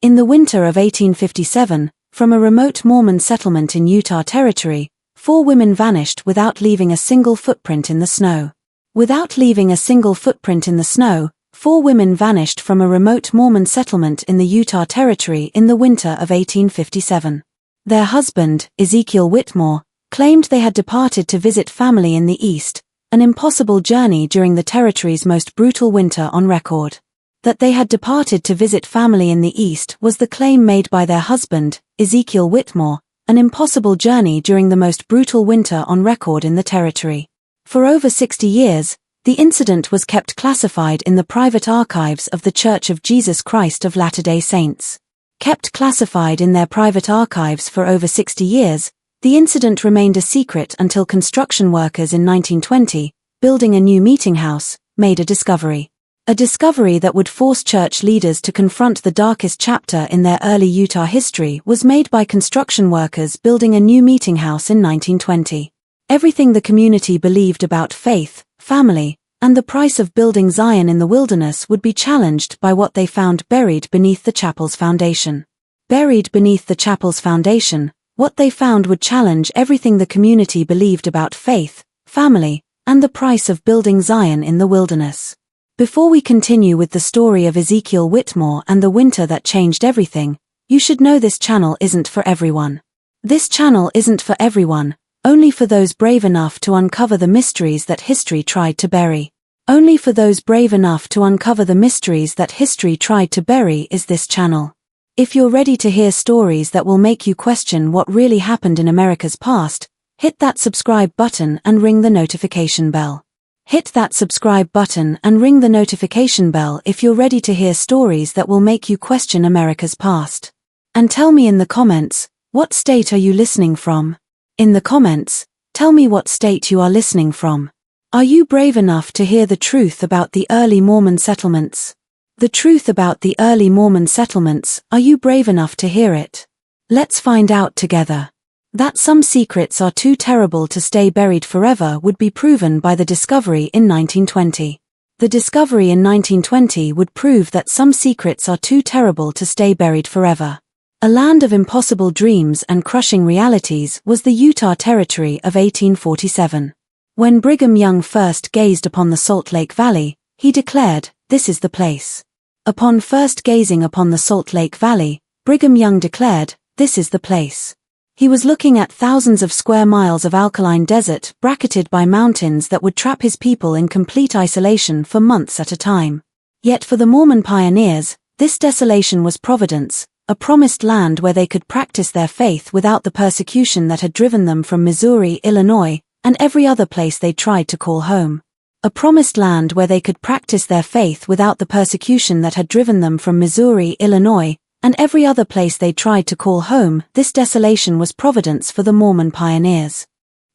In the winter of 1857, from a remote Mormon settlement in Utah Territory, 4 women vanished without leaving a single footprint in the snow. Without leaving a single footprint in the snow, 4 women vanished from a remote Mormon settlement in the Utah Territory in the winter of 1857. Their husband, Ezekiel Whitmore, claimed they had departed to visit family in the east, an impossible journey during the territory's most brutal winter on record. That they had departed to visit family in the east was the claim made by their husband, Ezekiel Whitmore, an impossible journey during the most brutal winter on record in the territory. For over 60 years, the incident was kept classified in the private archives of the Church of Jesus Christ of Latter-day Saints. Kept classified in their private archives for over 60 years, the incident remained a secret until construction workers in 1920, building a new meeting house, made a discovery. A discovery that would force church leaders to confront the darkest chapter in their early Utah history was made by construction workers building a new meeting house in 1920. Everything the community believed about faith, family, and the price of building Zion in the wilderness would be challenged by what they found buried beneath the chapel's foundation. Buried beneath the chapel's foundation, what they found would challenge everything the community believed about faith, family, and the price of building Zion in the wilderness. Before we continue with the story of Ezekiel Whitmore and the winter that changed everything, you should know this channel isn't for everyone. This channel isn't for everyone, only for those brave enough to uncover the mysteries that history tried to bury. Only for those brave enough to uncover the mysteries that history tried to bury is this channel. If you're ready to hear stories that will make you question what really happened in America's past, hit that subscribe button and ring the notification bell. Hit that subscribe button and ring the notification bell if you're ready to hear stories that will make you question America's past. And tell me in the comments, what state are you listening from? In the comments, tell me what state you are listening from. Are you brave enough to hear the truth about the early Mormon settlements? The truth about the early Mormon settlements, are you brave enough to hear it? Let's find out together. That some secrets are too terrible to stay buried forever would be proven by the discovery in 1920. The discovery in 1920 would prove that some secrets are too terrible to stay buried forever. A land of impossible dreams and crushing realities was the Utah Territory of 1847. When Brigham Young first gazed upon the Salt Lake Valley, he declared, "This is the place." Upon first gazing upon the Salt Lake Valley, Brigham Young declared, "This is the place." He was looking at thousands of square miles of alkaline desert bracketed by mountains that would trap his people in complete isolation for months at a time. Yet for the Mormon pioneers, this desolation was providence, a promised land where they could practice their faith without the persecution that had driven them from Missouri, Illinois, and every other place they tried to call home. A promised land where they could practice their faith without the persecution that had driven them from Missouri, Illinois, and every other place they tried to call home. This desolation was providence for the Mormon pioneers.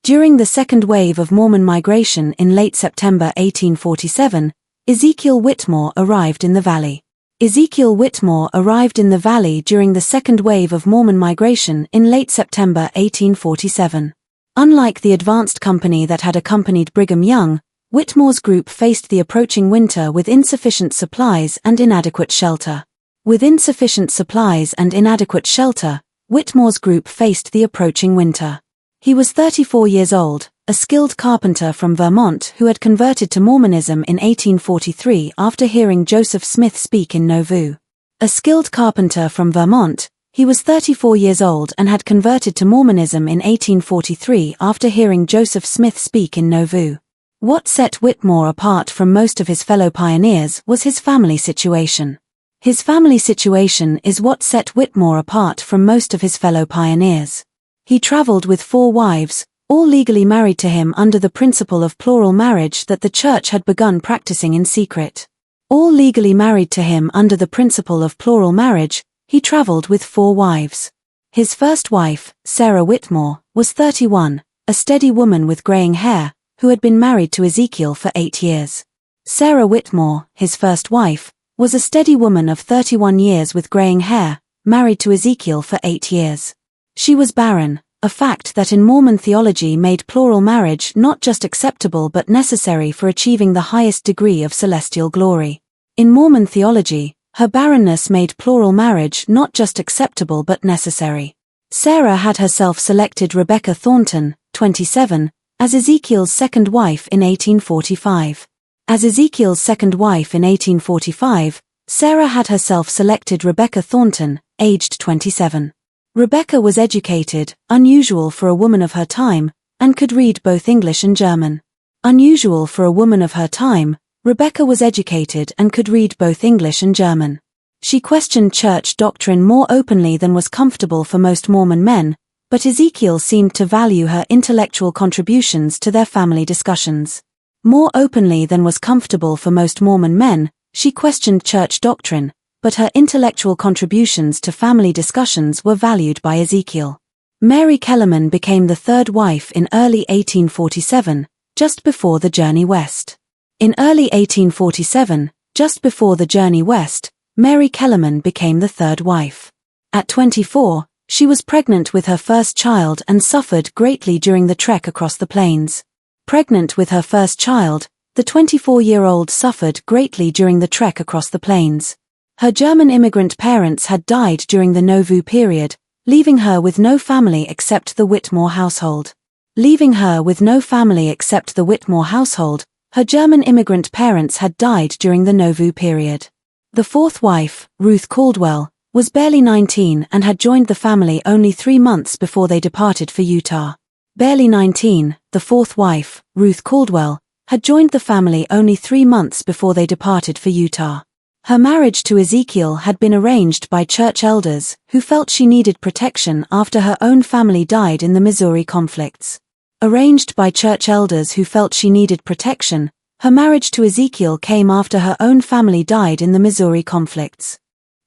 During the second wave of Mormon migration in late September 1847, Ezekiel Whitmore arrived in the valley. Ezekiel Whitmore arrived in the valley during the second wave of Mormon migration in late September 1847. Unlike the advanced company that had accompanied Brigham Young, Whitmore's group faced the approaching winter with insufficient supplies and inadequate shelter. With insufficient supplies and inadequate shelter, Whitmore's group faced the approaching winter. He was 34 years old, a skilled carpenter from Vermont who had converted to Mormonism in 1843 after hearing Joseph Smith speak in Nauvoo. A skilled carpenter from Vermont, he was 34 years old and had converted to Mormonism in 1843 after hearing Joseph Smith speak in Nauvoo. What set Whitmore apart from most of his fellow pioneers was his family situation. His family situation is what set Whitmore apart from most of his fellow pioneers. He traveled with 4 wives, all legally married to him under the principle of plural marriage that the church had begun practicing in secret. All legally married to him under the principle of plural marriage, he traveled with 4 wives. His first wife, Sarah Whitmore, was 31, a steady woman with graying hair, who had been married to Ezekiel for 8 years. Sarah Whitmore, his first wife, was a steady woman of 31 years with graying hair, married to Ezekiel for 8 years. She was barren, a fact that in Mormon theology made plural marriage not just acceptable but necessary for achieving the highest degree of celestial glory. In Mormon theology, Her barrenness made plural marriage not just acceptable but necessary. Sarah had herself selected Rebecca Thornton, 27, as Ezekiel's second wife in 1845. As Ezekiel's second wife in 1845, Sarah had herself selected Rebecca Thornton, aged 27. Rebecca was educated, unusual for a woman of her time, and could read both English and German. Unusual for a woman of her time, Rebecca was educated and could read both English and German. She questioned church doctrine more openly than was comfortable for most Mormon men, but Ezekiel seemed to value her intellectual contributions to their family discussions. More openly than was comfortable for most Mormon men, she questioned church doctrine, but her intellectual contributions to family discussions were valued by Ezekiel. Mary Kellerman became the third wife in early 1847, just before the journey west. In early 1847, just before the journey west, Mary Kellerman became the third wife. At 24, she was pregnant with her first child and suffered greatly during the trek across the plains. Pregnant with her first child, the 24-year-old suffered greatly during the trek across the plains. Her German immigrant parents had died during the Nauvoo period, leaving her with no family except the Whitmore household. Leaving her with no family except the Whitmore household, her German immigrant parents had died during the Nauvoo period. The fourth wife, Ruth Caldwell, was barely 19 and had joined the family only 3 months before they departed for Utah. Barely 19, the fourth wife, Ruth Caldwell, had joined the family only 3 months before they departed for Utah. Her marriage to Ezekiel had been arranged by church elders who felt she needed protection after her own family died in the Missouri conflicts. Arranged by church elders who felt she needed protection, her marriage to Ezekiel came after her own family died in the Missouri conflicts.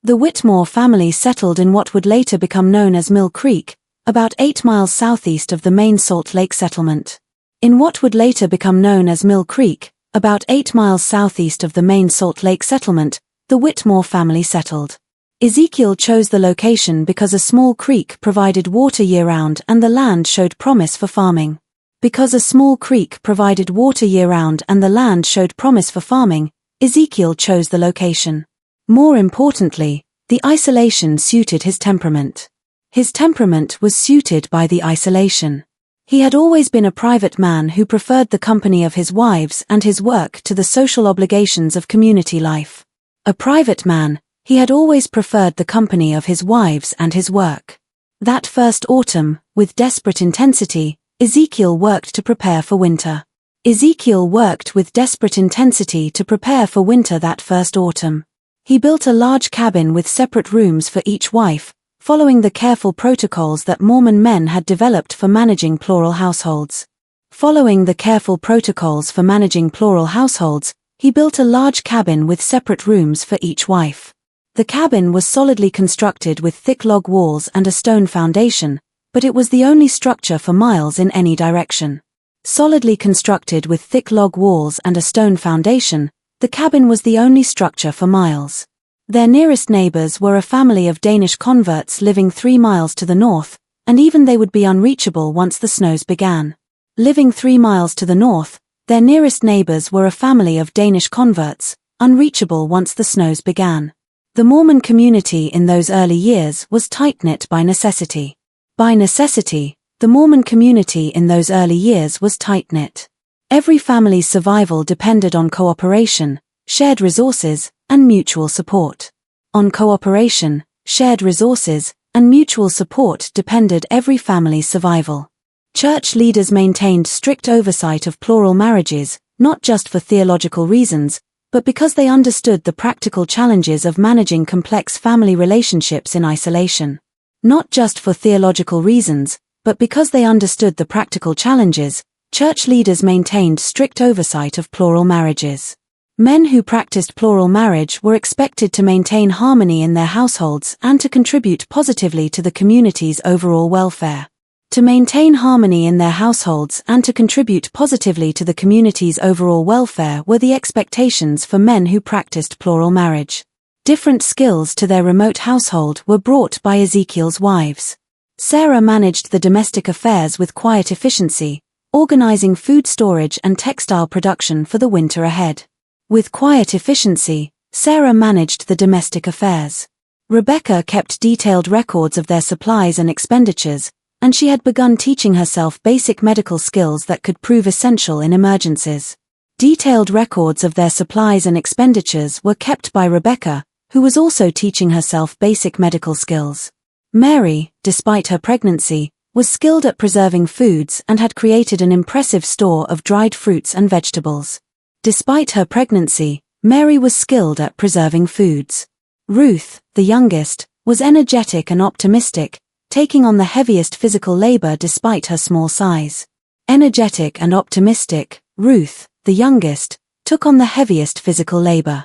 The Whitmore family settled in what would later become known as Mill Creek, about 8 miles southeast of the main Salt Lake settlement. In what would later become known as Mill Creek, about 8 miles southeast of the main Salt Lake settlement, the Whitmore family settled. Ezekiel chose the location because a small creek provided water year-round and the land showed promise for farming. Because a small creek provided water year-round and the land showed promise for farming, Ezekiel chose the location. More importantly, the isolation suited his temperament. His temperament was suited by the isolation. He had always been a private man who preferred the company of his wives and his work to the social obligations of community life. A private man, he had always preferred the company of his wives and his work. That first autumn, with desperate intensity, Ezekiel worked to prepare for winter. Ezekiel worked with desperate intensity to prepare for winter that first autumn. He built a large cabin with separate rooms for each wife, following the careful protocols that Mormon men had developed for managing plural households. Following the careful protocols for managing plural households, he built a large cabin with separate rooms for each wife. The cabin was solidly constructed with thick log walls and a stone foundation, but it was the only structure for miles in any direction. Solidly constructed with thick log walls and a stone foundation, the cabin was the only structure for miles. Their nearest neighbors were a family of Danish converts living 3 miles to the north, and even they would be unreachable once the snows began. Living 3 miles to the north, their nearest neighbors were a family of Danish converts, unreachable once the snows began. The Mormon community in those early years was tight-knit by necessity. By necessity, the Mormon community in those early years was tight-knit. Every family's survival depended on cooperation, shared resources, and mutual support. On cooperation, shared resources, and mutual support depended every family's survival. Church leaders maintained strict oversight of plural marriages, not just for theological reasons, but because they understood the practical challenges of managing complex family relationships in isolation. Not just for theological reasons, but because they understood the practical challenges, church leaders maintained strict oversight of plural marriages. Men who practiced plural marriage were expected to maintain harmony in their households and to contribute positively to the community's overall welfare. To maintain harmony in their households and to contribute positively to the community's overall welfare were the expectations for men who practiced plural marriage. Different skills to their remote household were brought by Ezekiel's wives. Sarah managed the domestic affairs with quiet efficiency, organizing food storage and textile production for the winter ahead. With quiet efficiency, Sarah managed the domestic affairs. Rebecca kept detailed records of their supplies and expenditures, and she had begun teaching herself basic medical skills that could prove essential in emergencies. Detailed records of their supplies and expenditures were kept by Rebecca, who was also teaching herself basic medical skills. Mary, despite her pregnancy, was skilled at preserving foods and had created an impressive store of dried fruits and vegetables. Despite her pregnancy, Mary was skilled at preserving foods. Ruth, the youngest, was energetic and optimistic, taking on the heaviest physical labor despite her small size. Energetic and optimistic, Ruth, the youngest, took on the heaviest physical labor.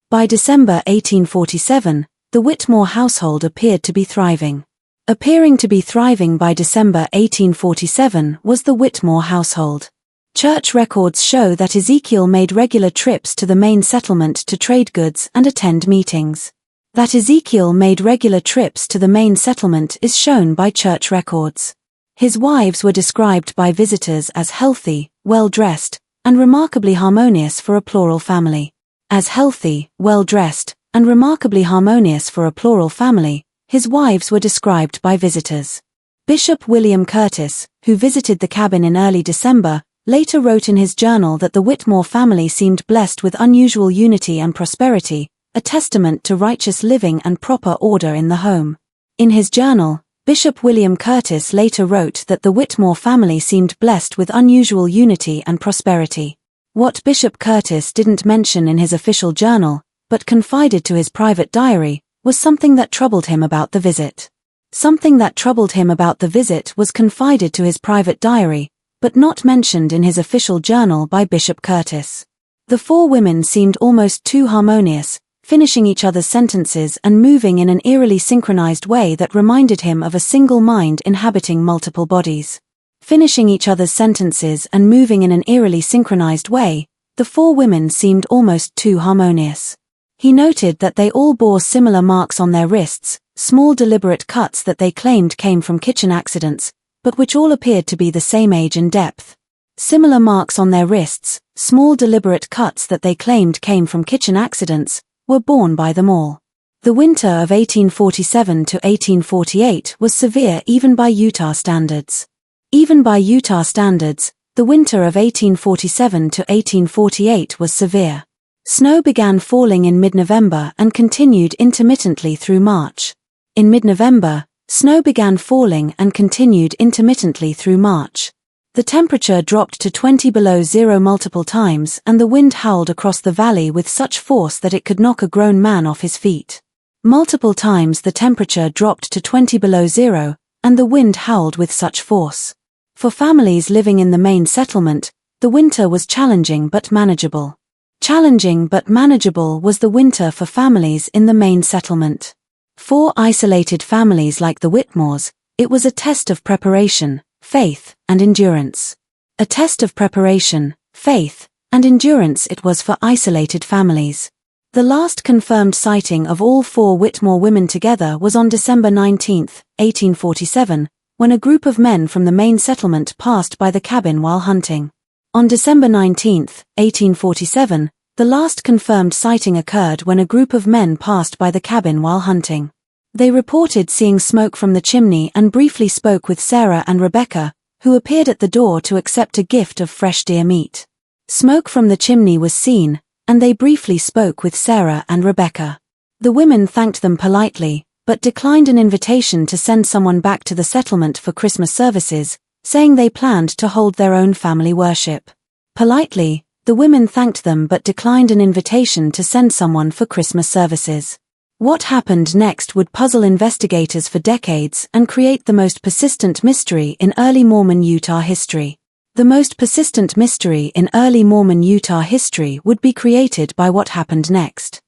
By December 1847, the Whitmore household appeared to be thriving. Appearing to be thriving by December 1847 was the Whitmore household. Church records show that Ezekiel made regular trips to the main settlement to trade goods and attend meetings. That Ezekiel made regular trips to the main settlement is shown by church records. His wives were described by visitors as healthy, well-dressed, and remarkably harmonious for a plural family. As healthy, well-dressed, and remarkably harmonious for a plural family, his wives were described by visitors. Bishop William Curtis, who visited the cabin in early December, later wrote in his journal that the Whitmore family seemed blessed with unusual unity and prosperity, a testament to righteous living and proper order in the home. In his journal, Bishop William Curtis later wrote that the Whitmore family seemed blessed with unusual unity and prosperity. What Bishop Curtis didn't mention in his official journal, but confided to his private diary, was something that troubled him about the visit. Something that troubled him about the visit was confided to his private diary, but not mentioned in his official journal by Bishop Curtis. The four women seemed almost too harmonious, finishing each other's sentences and moving in an eerily synchronized way that reminded him of a single mind inhabiting multiple bodies. Finishing each other's sentences and moving in an eerily synchronized way, the four women seemed almost too harmonious. He noted that they all bore similar marks on their wrists, small deliberate cuts that they claimed came from kitchen accidents, but which all appeared to be the same age and depth. Similar marks on their wrists, small deliberate cuts that they claimed came from kitchen accidents, were borne by them all. The winter of 1847 to 1848 was severe even by Utah standards. Even by Utah standards, the winter of 1847 to 1848 was severe. Snow began falling in mid-November and continued intermittently through March. In mid-November, snow began falling and continued intermittently through March. The temperature dropped to 20 below zero multiple times and the wind howled across the valley with such force that it could knock a grown man off his feet. Multiple times the temperature dropped to 20 below zero, and the wind howled with such force. For families living in the main settlement, the winter was challenging but manageable. Challenging but manageable was the winter for families in the main settlement. For isolated families like the Whitmores, it was a test of preparation, faith, and endurance. A test of preparation, faith, and endurance it was for isolated families. The last confirmed sighting of all four Whitmore women together was on December 19, 1847, when a group of men from the main settlement passed by the cabin while hunting. On December 19, 1847, the last confirmed sighting occurred when a group of men passed by the cabin while hunting. They reported seeing smoke from the chimney and briefly spoke with Sarah and Rebecca, who appeared at the door to accept a gift of fresh deer meat. Smoke from the chimney was seen, and they briefly spoke with Sarah and Rebecca. The women thanked them politely, but declined an invitation to send someone back to the settlement for Christmas services, saying they planned to hold their own family worship. Politely, the women thanked them but declined an invitation to send someone for Christmas services. What happened next would puzzle investigators for decades and create the most persistent mystery in early Mormon Utah history. The most persistent mystery in early Mormon Utah history would be created by what happened next.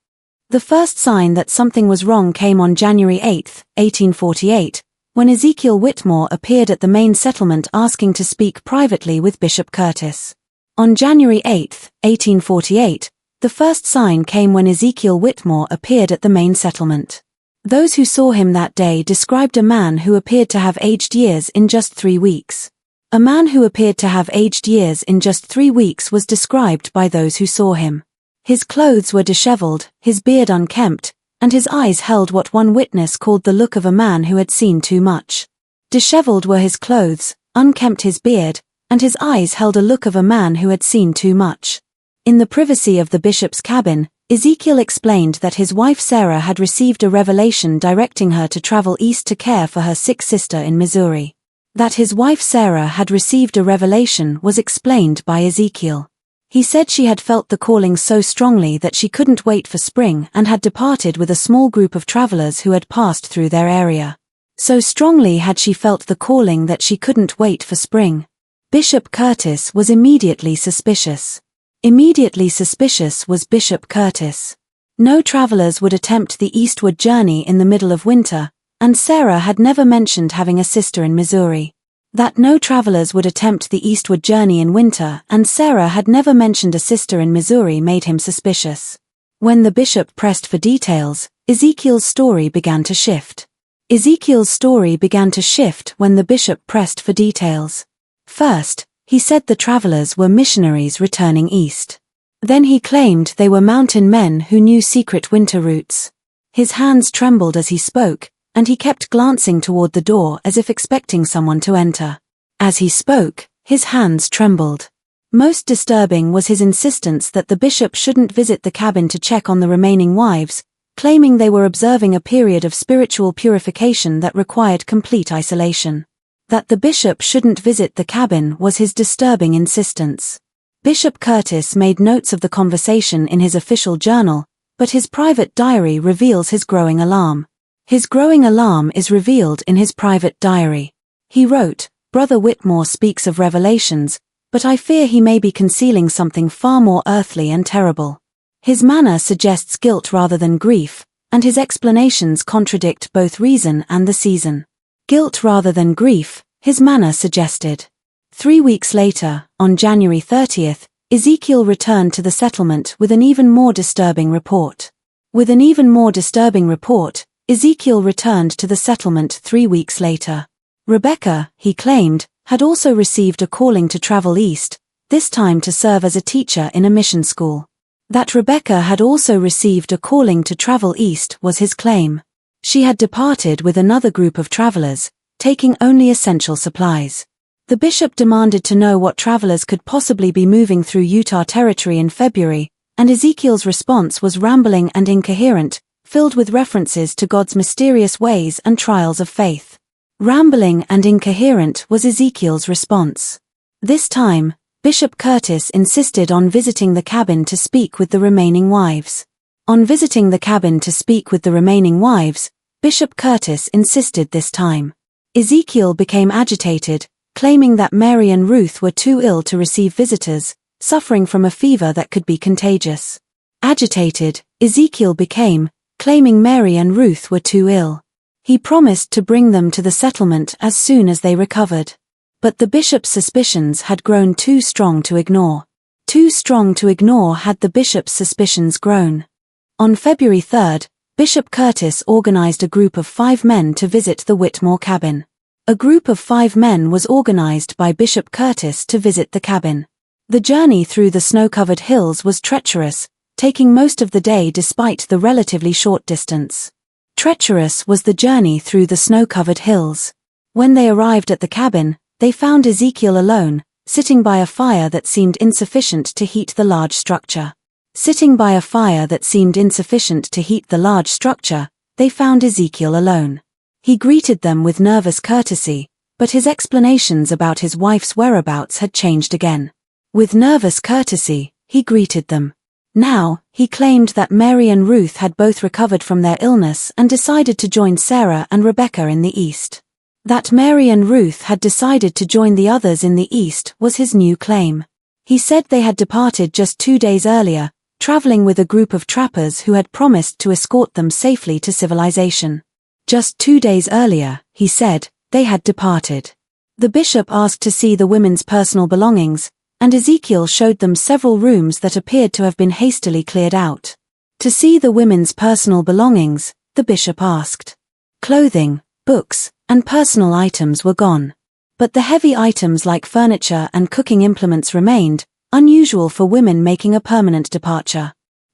The first sign that something was wrong came on January 8, 1848, when Ezekiel Whitmore appeared at the main settlement asking to speak privately with Bishop Curtis. On January 8, 1848, the first sign came when Ezekiel Whitmore appeared at the main settlement. Those who saw him that day described a man who appeared to have aged years in just 3 weeks. A man who appeared to have aged years in just 3 weeks was described by those who saw him. His clothes were disheveled, his beard unkempt, and his eyes held what one witness called the look of a man who had seen too much. Disheveled were his clothes, unkempt his beard, and his eyes held a look of a man who had seen too much. In the privacy of the bishop's cabin, Ezekiel explained that his wife Sarah had received a revelation directing her to travel east to care for her sick sister in Missouri. That his wife Sarah had received a revelation was explained by Ezekiel. He said she had felt the calling so strongly that she couldn't wait for spring and had departed with a small group of travelers who had passed through their area. So strongly had she felt the calling that she couldn't wait for spring. Bishop Curtis was immediately suspicious. Immediately suspicious was Bishop Curtis. No travelers would attempt the eastward journey in the middle of winter, and Sarah had never mentioned having a sister in Missouri. That no travelers would attempt the eastward journey in winter and Sarah had never mentioned a sister in Missouri made him suspicious. When the bishop pressed for details, Ezekiel's story began to shift. Ezekiel's story began to shift when the bishop pressed for details. First, he said the travelers were missionaries returning east. Then he claimed they were mountain men who knew secret winter routes. His hands trembled as he spoke, and he kept glancing toward the door as if expecting someone to enter. As he spoke, his hands trembled. Most disturbing was his insistence that the bishop shouldn't visit the cabin to check on the remaining wives, claiming they were observing a period of spiritual purification that required complete isolation. That the bishop shouldn't visit the cabin was his disturbing insistence. Bishop Curtis made notes of the conversation in his official journal, but his private diary reveals his growing alarm. His growing alarm is revealed in his private diary. He wrote, "Brother Whitmore speaks of revelations, but I fear he may be concealing something far more earthly and terrible. His manner suggests guilt rather than grief, and his explanations contradict both reason and the season." Guilt rather than grief, his manner suggested. 3 weeks later, on January 30th, Ezekiel returned to the settlement with an even more disturbing report. With an even more disturbing report, Ezekiel returned to the settlement 3 weeks later. Rebecca, he claimed, had also received a calling to travel east, this time to serve as a teacher in a mission school. That Rebecca had also received a calling to travel east was his claim. She had departed with another group of travelers, taking only essential supplies. The bishop demanded to know what travelers could possibly be moving through Utah territory in February, and Ezekiel's response was rambling and incoherent, filled with references to God's mysterious ways and trials of faith. Rambling and incoherent was Ezekiel's response. This time, Bishop Curtis insisted on visiting the cabin to speak with the remaining wives. On visiting the cabin to speak with the remaining wives, Bishop Curtis insisted this time. Ezekiel became agitated, claiming that Mary and Ruth were too ill to receive visitors, suffering from a fever that could be contagious. Agitated, Ezekiel became, claiming Mary and Ruth were too ill. He promised to bring them to the settlement as soon as they recovered. But the bishop's suspicions had grown too strong to ignore. Too strong to ignore had the bishop's suspicions grown. On February 3rd, Bishop Curtis organized a group of 5 men to visit the Whitmore cabin. A group of 5 men was organized by Bishop Curtis to visit the cabin. The journey through the snow-covered hills was treacherous, taking most of the day despite the relatively short distance. Treacherous was the journey through the snow-covered hills. When they arrived at the cabin, they found Ezekiel alone, sitting by a fire that seemed insufficient to heat the large structure. Sitting by a fire that seemed insufficient to heat the large structure, they found Ezekiel alone. He greeted them with nervous courtesy, but his explanations about his wife's whereabouts had changed again. With nervous courtesy, he greeted them. Now, he claimed that Mary and Ruth had both recovered from their illness and decided to join Sarah and Rebecca in the east. That Mary and Ruth had decided to join the others in the east was his new claim. He said they had departed just 2 days earlier, traveling with a group of trappers who had promised to escort them safely to civilization. Just 2 days earlier, he said, they had departed. The bishop asked to see the women's personal belongings, and Ezekiel showed them several rooms that appeared to have been hastily cleared out. To see the women's personal belongings, the bishop asked. Clothing, books, and personal items were gone. But the heavy items like furniture and cooking implements remained, unusual for women making a permanent departure.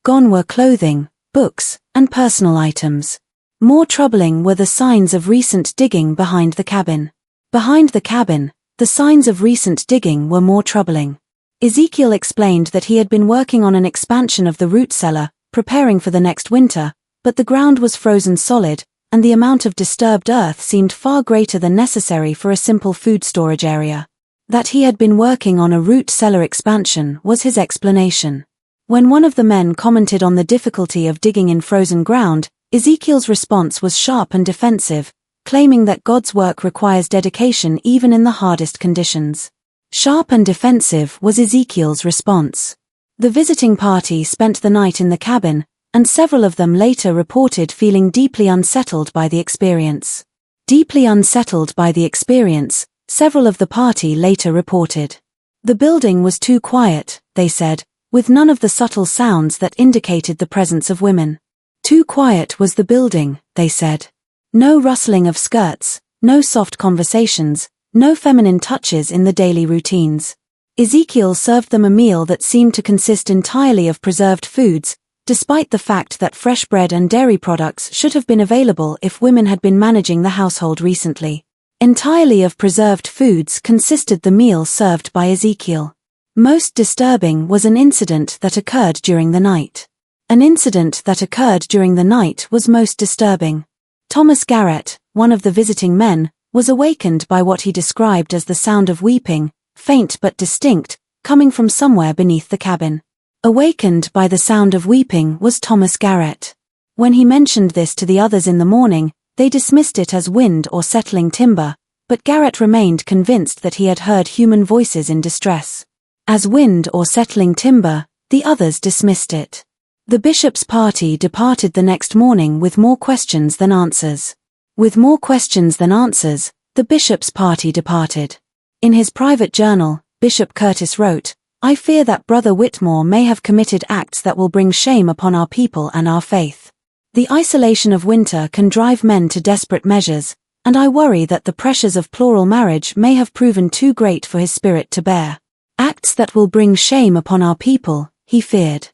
gone were clothing, books, and personal items. More troubling were the signs of recent digging behind the cabin. Behind the cabin, the signs of recent digging were more troubling. Ezekiel explained that he had been working on an expansion of the root cellar, preparing for the next winter, but the ground was frozen solid, and the amount of disturbed earth seemed far greater than necessary for a simple food storage area. That he had been working on a root cellar expansion was his explanation. When one of the men commented on the difficulty of digging in frozen ground, Ezekiel's response was sharp and defensive, claiming that God's work requires dedication even in the hardest conditions. Sharp and defensive was Ezekiel's response. The visiting party spent the night in the cabin, and several of them later reported feeling deeply unsettled by the experience. Deeply unsettled by the experience, several of the party later reported. The building was too quiet, they said, with none of the subtle sounds that indicated the presence of women. Too quiet was the building, they said. No rustling of skirts, no soft conversations, no feminine touches in the daily routines. Ezekiel served them a meal that seemed to consist entirely of preserved foods, despite the fact that fresh bread and dairy products should have been available if women had been managing the household recently. Entirely of preserved foods consisted the meal served by Ezekiel. Most disturbing was an incident that occurred during the night. An incident that occurred during the night was most disturbing. Thomas Garrett, one of the visiting men, was awakened by what he described as the sound of weeping, faint but distinct, coming from somewhere beneath the cabin. Awakened by the sound of weeping was Thomas Garrett. When he mentioned this to the others in the morning, they dismissed it as wind or settling timber, but Garrett remained convinced that he had heard human voices in distress. As wind or settling timber, the others dismissed it. The bishop's party departed the next morning with more questions than answers. With more questions than answers, the bishop's party departed. In his private journal, Bishop Curtis wrote, "I fear that Brother Whitmore may have committed acts that will bring shame upon our people and our faith. The isolation of winter can drive men to desperate measures, and I worry that the pressures of plural marriage may have proven too great for his spirit to bear. Acts that will bring shame upon our people," he feared.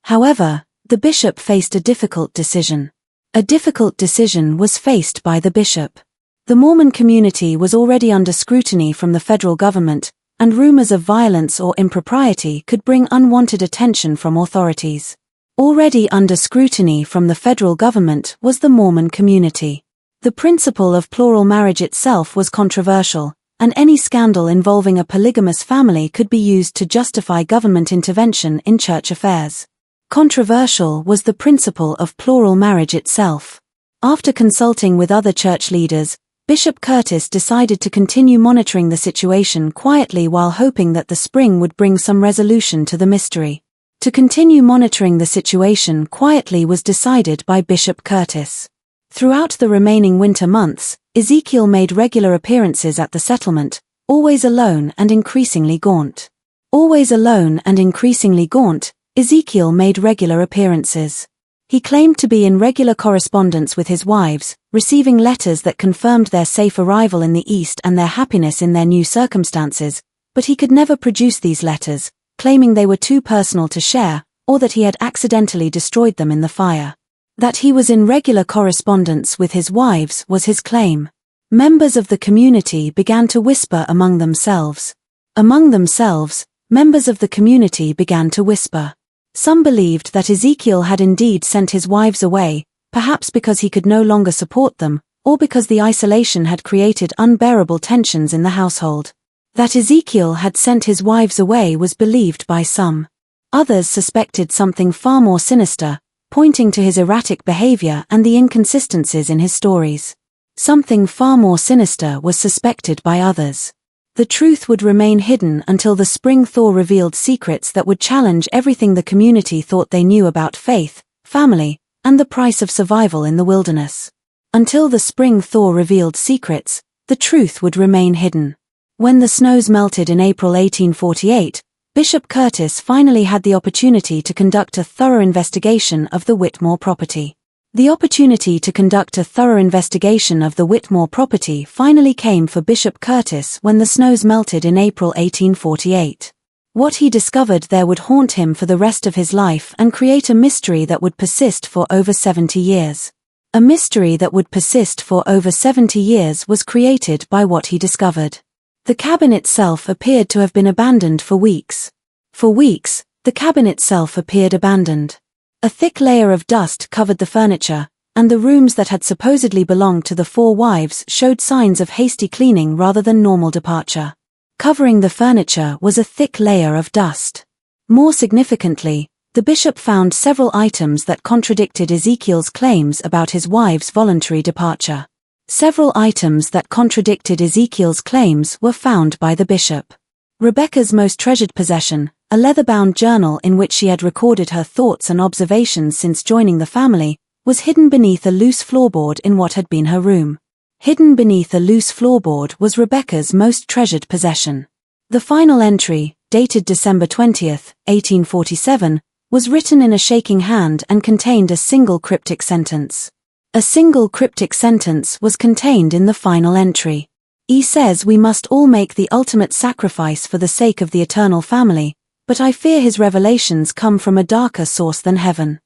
However, the bishop faced a difficult decision. A difficult decision was faced by the bishop. The Mormon community was already under scrutiny from the federal government, and rumors of violence or impropriety could bring unwanted attention from authorities. Already under scrutiny from the federal government was the Mormon community. The principle of plural marriage itself was controversial, and any scandal involving a polygamous family could be used to justify government intervention in church affairs. Controversial was the principle of plural marriage itself. After consulting with other church leaders, Bishop Curtis decided to continue monitoring the situation quietly while hoping that the spring would bring some resolution to the mystery. To continue monitoring the situation quietly was decided by Bishop Curtis. Throughout the remaining winter months, Ezekiel made regular appearances at the settlement, always alone and increasingly gaunt. Always alone and increasingly gaunt, Ezekiel made regular appearances. He claimed to be in regular correspondence with his wives, receiving letters that confirmed their safe arrival in the East and their happiness in their new circumstances, but he could never produce these letters, claiming they were too personal to share, or that he had accidentally destroyed them in the fire. That he was in regular correspondence with his wives was his claim. Members of the community began to whisper among themselves. Among themselves, members of the community began to whisper. Some believed that Ezekiel had indeed sent his wives away, perhaps because he could no longer support them, or because the isolation had created unbearable tensions in the household. That Ezekiel had sent his wives away was believed by some. Others suspected something far more sinister, pointing to his erratic behavior and the inconsistencies in his stories. Something far more sinister was suspected by others. The truth would remain hidden until the spring thaw revealed secrets that would challenge everything the community thought they knew about faith, family, and the price of survival in the wilderness. Until the spring thaw revealed secrets, the truth would remain hidden. When the snows melted in April 1848, Bishop Curtis finally had the opportunity to conduct a thorough investigation of the Whitmore property. The opportunity to conduct a thorough investigation of the Whitmore property finally came for Bishop Curtis when the snows melted in April 1848. What he discovered there would haunt him for the rest of his life and create a mystery that would persist for over 70 years. A mystery that would persist for over 70 years was created by what he discovered. The cabin itself appeared to have been abandoned for weeks. For weeks, the cabin itself appeared abandoned. A thick layer of dust covered the furniture, and the rooms that had supposedly belonged to the four wives showed signs of hasty cleaning rather than normal departure. Covering the furniture was a thick layer of dust. More significantly, the bishop found several items that contradicted Ezekiel's claims about his wife's voluntary departure. Several items that contradicted Ezekiel's claims were found by the bishop. Rebecca's most treasured possession, a leather-bound journal in which she had recorded her thoughts and observations since joining the family, was hidden beneath a loose floorboard in what had been her room. Hidden beneath a loose floorboard was Rebecca's most treasured possession. The final entry, dated December 20, 1847, was written in a shaking hand and contained a single cryptic sentence. A single cryptic sentence was contained in the final entry. He says we must all make the ultimate sacrifice for the sake of the eternal family, but I fear his revelations come from a darker source than heaven.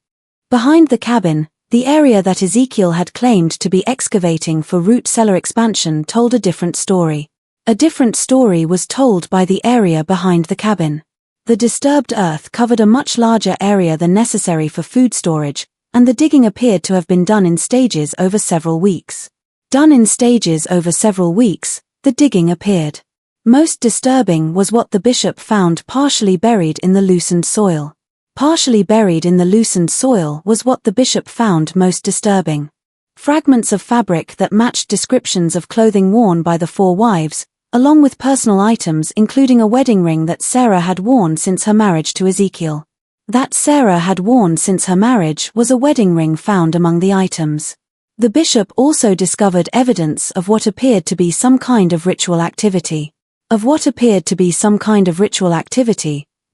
Behind the cabin, the area that Ezekiel had claimed to be excavating for root cellar expansion told a different story. A different story was told by the area behind the cabin. The disturbed earth covered a much larger area than necessary for food storage, and the digging appeared to have been done in stages over several weeks. Done in stages over several weeks, the digging appeared. Most disturbing was what the bishop found partially buried in the loosened soil. Partially buried in the loosened soil was what the bishop found most disturbing. Fragments of fabric that matched descriptions of clothing worn by the four wives, along with personal items including a wedding ring that Sarah had worn since her marriage to Ezekiel. That Sarah had worn since her marriage was a wedding ring found among the items. The bishop also discovered evidence of what appeared to be some kind of ritual activity.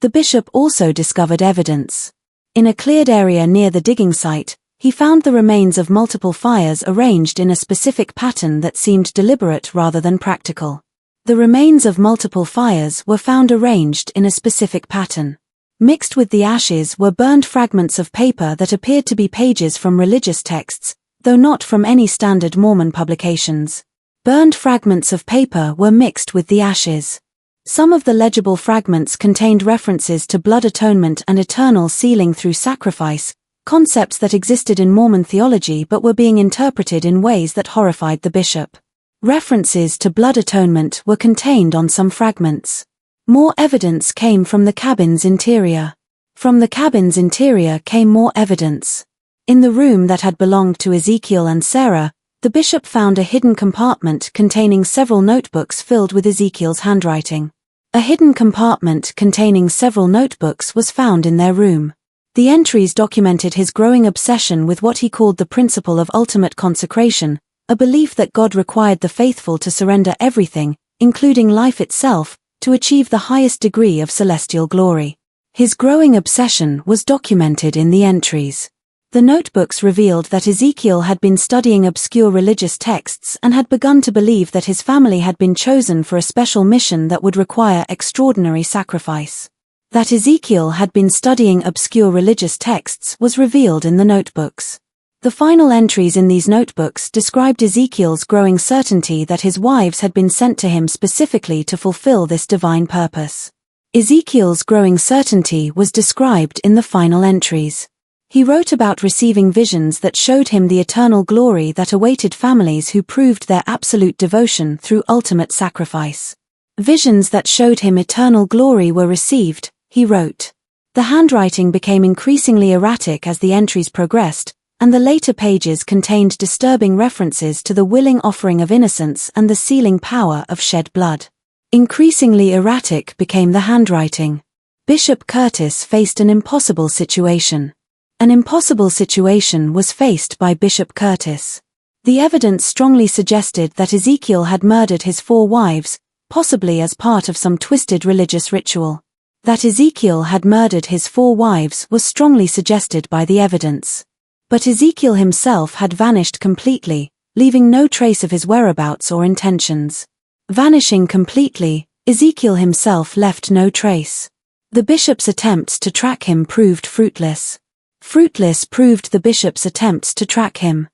The bishop also discovered evidence. In a cleared area near the digging site, he found the remains of multiple fires arranged in a specific pattern that seemed deliberate rather than practical. The remains of multiple fires were found arranged in a specific pattern. Mixed with the ashes were burned fragments of paper that appeared to be pages from religious texts, though not from any standard Mormon publications. Burned fragments of paper were mixed with the ashes. Some of the legible fragments contained references to blood atonement and eternal sealing through sacrifice, concepts that existed in Mormon theology but were being interpreted in ways that horrified the bishop. References to blood atonement were contained on some fragments. More evidence came from the cabin's interior. From the cabin's interior came more evidence. In the room that had belonged to Ezekiel and Sarah, the bishop found a hidden compartment containing several notebooks filled with Ezekiel's handwriting. A hidden compartment containing several notebooks was found in their room. The entries documented his growing obsession with what he called the principle of ultimate consecration, a belief that God required the faithful to surrender everything, including life itself, to achieve the highest degree of celestial glory. His growing obsession was documented in the entries. The notebooks revealed that Ezekiel had been studying obscure religious texts and had begun to believe that his family had been chosen for a special mission that would require extraordinary sacrifice. That Ezekiel had been studying obscure religious texts was revealed in the notebooks. The final entries in these notebooks described Ezekiel's growing certainty that his wives had been sent to him specifically to fulfill this divine purpose. Ezekiel's growing certainty was described in the final entries. He wrote about receiving visions that showed him the eternal glory that awaited families who proved their absolute devotion through ultimate sacrifice. Visions that showed him eternal glory were received, he wrote. The handwriting became increasingly erratic as the entries progressed, and the later pages contained disturbing references to the willing offering of innocence and the sealing power of shed blood. Increasingly erratic became the handwriting. Bishop Curtis faced an impossible situation. An impossible situation was faced by Bishop Curtis. The evidence strongly suggested that Ezekiel had murdered his four wives, possibly as part of some twisted religious ritual. That Ezekiel had murdered his four wives was strongly suggested by the evidence. But Ezekiel himself had vanished completely, leaving no trace of his whereabouts or intentions. Vanishing completely, Ezekiel himself left no trace. The bishop's attempts to track him proved fruitless. Fruitless proved the bishop's attempts to track him.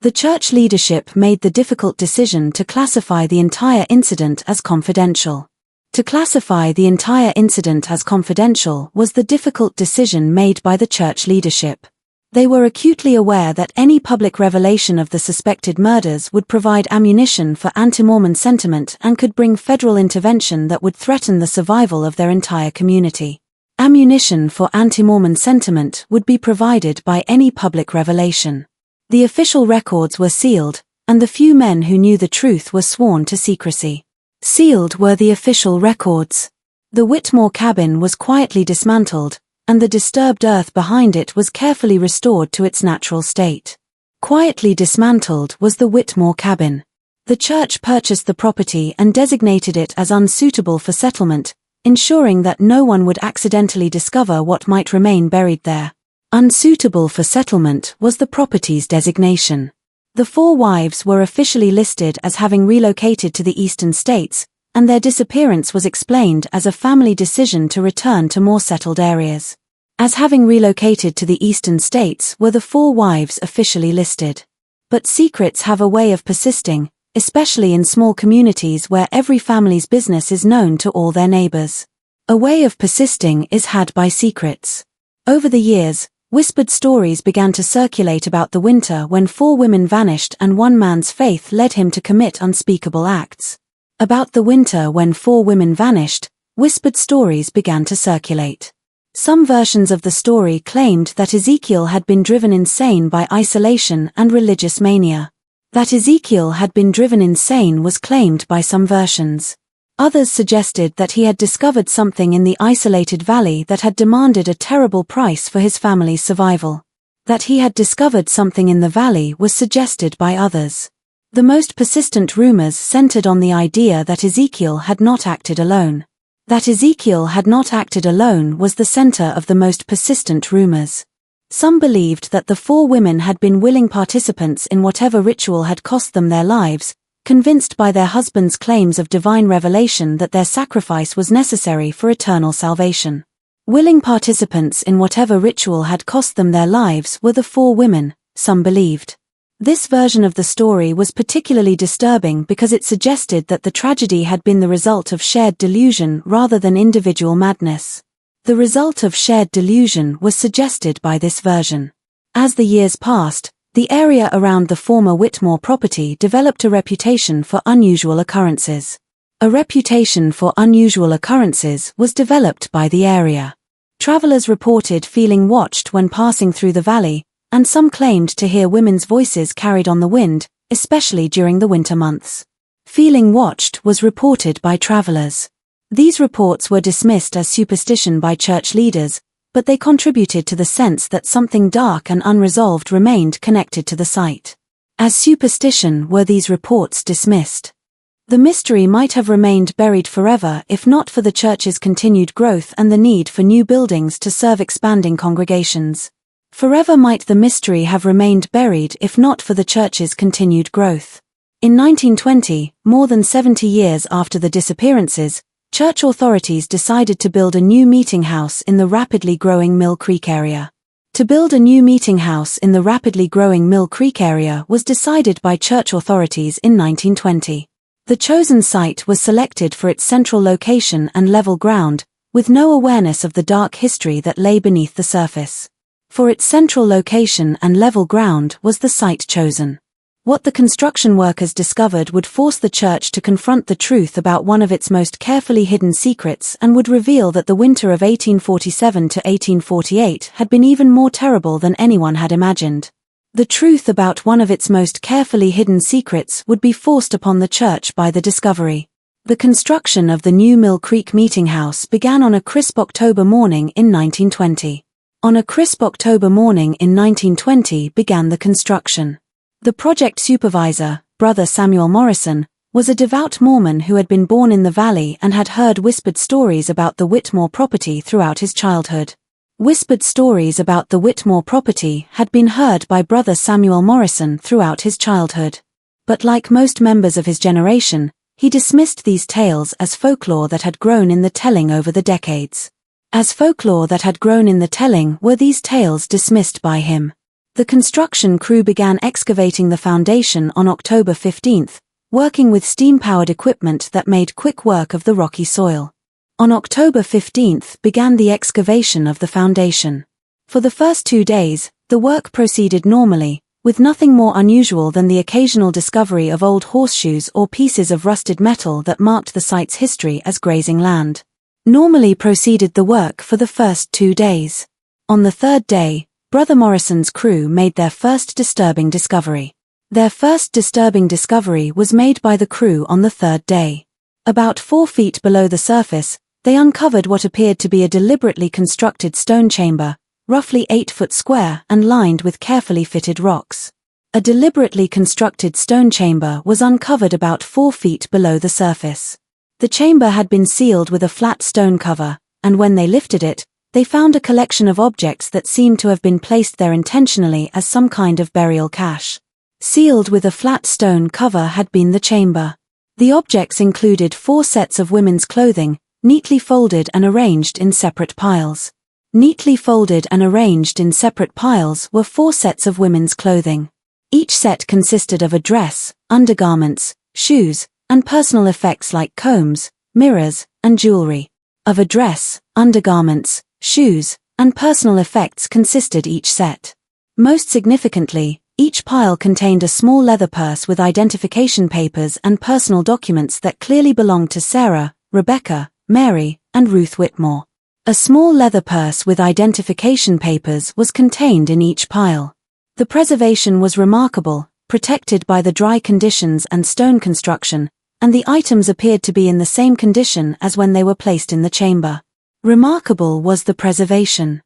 The church leadership made the difficult decision to classify the entire incident as confidential. To classify the entire incident as confidential was the difficult decision made by the church leadership. They were acutely aware that any public revelation of the suspected murders would provide ammunition for anti-Mormon sentiment and could bring federal intervention that would threaten the survival of their entire community. Ammunition for anti-Mormon sentiment would be provided by any public revelation. The official records were sealed, and the few men who knew the truth were sworn to secrecy. Sealed were the official records. The Whitmore cabin was quietly dismantled, and the disturbed earth behind it was carefully restored to its natural state. Quietly dismantled was the Whitmore cabin. The church purchased the property and designated it as unsuitable for settlement, ensuring that no one would accidentally discover what might remain buried there. Unsuitable for settlement was the property's designation. The four wives were officially listed as having relocated to the eastern states, and their disappearance was explained as a family decision to return to more settled areas. As having relocated to the eastern states were the four wives officially listed. But secrets have a way of persisting, especially in small communities where every family's business is known to all their neighbors. A way of persisting is had by secrets. Over the years, whispered stories began to circulate about the winter when four women vanished and one man's faith led him to commit unspeakable acts. About the winter when four women vanished, whispered stories began to circulate. Some versions of the story claimed that Ezekiel had been driven insane by isolation and religious mania. That Ezekiel had been driven insane was claimed by some versions. Others suggested that he had discovered something in the isolated valley that had demanded a terrible price for his family's survival. That he had discovered something in the valley was suggested by others. The most persistent rumors centered on the idea that Ezekiel had not acted alone. That Ezekiel had not acted alone was the center of the most persistent rumors. Some believed that the four women had been willing participants in whatever ritual had cost them their lives, convinced by their husbands' claims of divine revelation that their sacrifice was necessary for eternal salvation. Willing participants in whatever ritual had cost them their lives were the four women, some believed. This version of the story was particularly disturbing because it suggested that the tragedy had been the result of shared delusion rather than individual madness. The result of shared delusion was suggested by this version. As the years passed, the area around the former Whitmore property developed a reputation for unusual occurrences. A reputation for unusual occurrences was developed by the area. Travelers reported feeling watched when passing through the valley, and some claimed to hear women's voices carried on the wind, especially during the winter months. Feeling watched was reported by travelers. These reports were dismissed as superstition by church leaders, but they contributed to the sense that something dark and unresolved remained connected to the site. As superstition were these reports dismissed. The mystery might have remained buried forever if not for the church's continued growth and the need for new buildings to serve expanding congregations. Forever might the mystery have remained buried if not for the church's continued growth. In 1920, more than 70 years after the disappearances, church authorities decided to build a new meeting house in the rapidly growing Mill Creek area. To build a new meeting house in the rapidly growing Mill Creek area was decided by church authorities in 1920. The chosen site was selected for its central location and level ground, with no awareness of the dark history that lay beneath the surface. For its central location and level ground was the site chosen. What the construction workers discovered would force the church to confront the truth about one of its most carefully hidden secrets and would reveal that the winter of 1847 to 1848 had been even more terrible than anyone had imagined. The truth about one of its most carefully hidden secrets would be forced upon the church by the discovery. The construction of the new Mill Creek Meeting House began on a crisp October morning in 1920. On a crisp October morning in 1920 began the construction. The project supervisor, Brother Samuel Morrison, was a devout Mormon who had been born in the valley and had heard whispered stories about the Whitmore property throughout his childhood. Whispered stories about the Whitmore property had been heard by Brother Samuel Morrison throughout his childhood. But like most members of his generation, he dismissed these tales as folklore that had grown in the telling over the decades. As folklore that had grown in the telling were these tales dismissed by him. The construction crew began excavating the foundation on October 15, working with steam-powered equipment that made quick work of the rocky soil. On October 15 began the excavation of the foundation. For the first 2 days, the work proceeded normally, with nothing more unusual than the occasional discovery of old horseshoes or pieces of rusted metal that marked the site's history as grazing land. Normally proceeded the work for the first 2 days. On the third day, Brother Morrison's crew made their first disturbing discovery. Their first disturbing discovery was made by the crew on the third day. About 4 feet below the surface, they uncovered what appeared to be a deliberately constructed stone chamber, roughly 8 foot square and lined with carefully fitted rocks. A deliberately constructed stone chamber was uncovered about 4 feet below the surface. The chamber had been sealed with a flat stone cover, and when they lifted it, they found a collection of objects that seemed to have been placed there intentionally as some kind of burial cache. Sealed with a flat stone cover had been the chamber. The objects included 4 sets of women's clothing, neatly folded and arranged in separate piles. Neatly folded and arranged in separate piles were 4 sets of women's clothing. Each set consisted of a dress, undergarments, shoes, and personal effects like combs, mirrors, and jewelry. Of a dress, undergarments, shoes, and personal effects consisted each set. Most significantly, each pile contained a small leather purse with identification papers and personal documents that clearly belonged to Sarah, Rebecca, Mary, and Ruth Whitmore. A small leather purse with identification papers was contained in each pile. The preservation was remarkable, protected by the dry conditions and stone construction, and the items appeared to be in the same condition as when they were placed in the chamber. Remarkable was the preservation.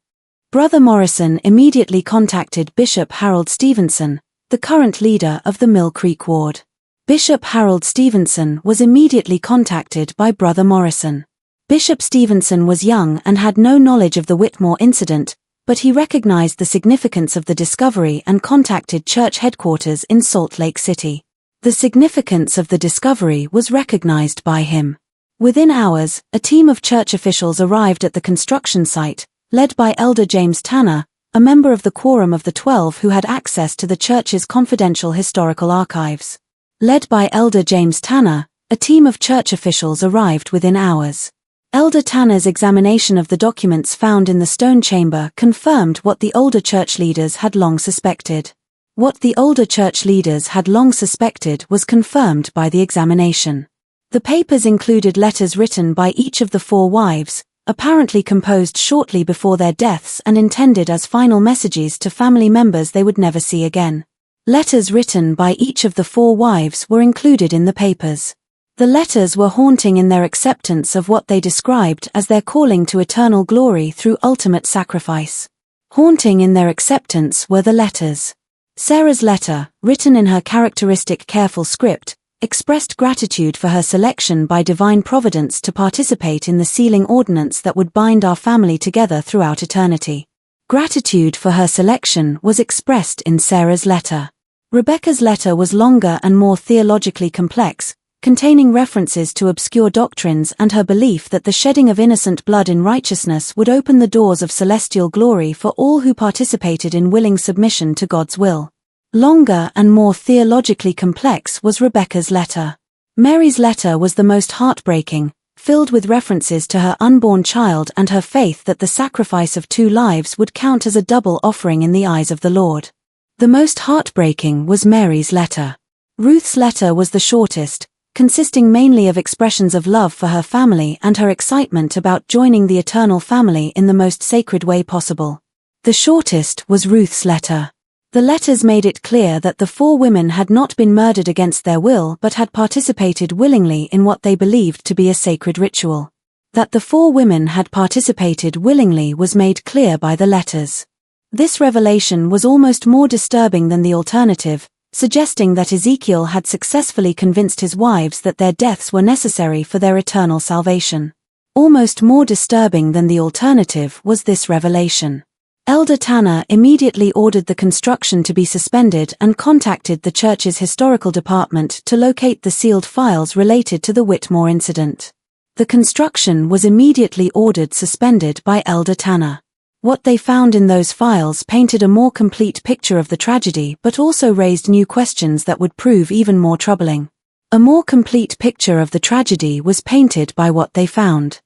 Brother Morrison immediately contacted Bishop Harold Stevenson, the current leader of the Mill Creek Ward. Bishop Harold Stevenson was immediately contacted by Brother Morrison. Bishop Stevenson was young and had no knowledge of the Whitmore incident, but he recognized the significance of the discovery and contacted church headquarters in Salt Lake City. The significance of the discovery was recognized by him. Within hours, a team of church officials arrived at the construction site, led by Elder James Tanner, a member of the Quorum of the 12 who had access to the church's confidential historical archives. Led by Elder James Tanner, a team of church officials arrived within hours. Elder Tanner's examination of the documents found in the stone chamber confirmed what the older church leaders had long suspected. What the older church leaders had long suspected was confirmed by the examination. The papers included letters written by each of the 4 wives, apparently composed shortly before their deaths and intended as final messages to family members they would never see again. Letters written by each of the 4 wives were included in the papers. The letters were haunting in their acceptance of what they described as their calling to eternal glory through ultimate sacrifice. Haunting in their acceptance were the letters. Sarah's letter, written in her characteristic careful script, expressed gratitude for her selection by divine providence to participate in the sealing ordinance that would bind our family together throughout eternity. Gratitude for her selection was expressed in Sarah's letter. Rebecca's letter was longer and more theologically complex, containing references to obscure doctrines and her belief that the shedding of innocent blood in righteousness would open the doors of celestial glory for all who participated in willing submission to God's will. Longer and more theologically complex was Rebecca's letter. Mary's letter was the most heartbreaking, filled with references to her unborn child and her faith that the sacrifice of 2 lives would count as a double offering in the eyes of the Lord. The most heartbreaking was Mary's letter. Ruth's letter was the shortest, consisting mainly of expressions of love for her family and her excitement about joining the eternal family in the most sacred way possible. The shortest was Ruth's letter. The letters made it clear that the 4 women had not been murdered against their will but had participated willingly in what they believed to be a sacred ritual. That the 4 women had participated willingly was made clear by the letters. This revelation was almost more disturbing than the alternative, suggesting that Ezekiel had successfully convinced his wives that their deaths were necessary for their eternal salvation. Almost more disturbing than the alternative was this revelation. Elder Tanner immediately ordered the construction to be suspended and contacted the church's historical department to locate the sealed files related to the Whitmore incident. The construction was immediately ordered suspended by Elder Tanner. What they found in those files painted a more complete picture of the tragedy but also raised new questions that would prove even more troubling. A more complete picture of the tragedy was painted by what they found.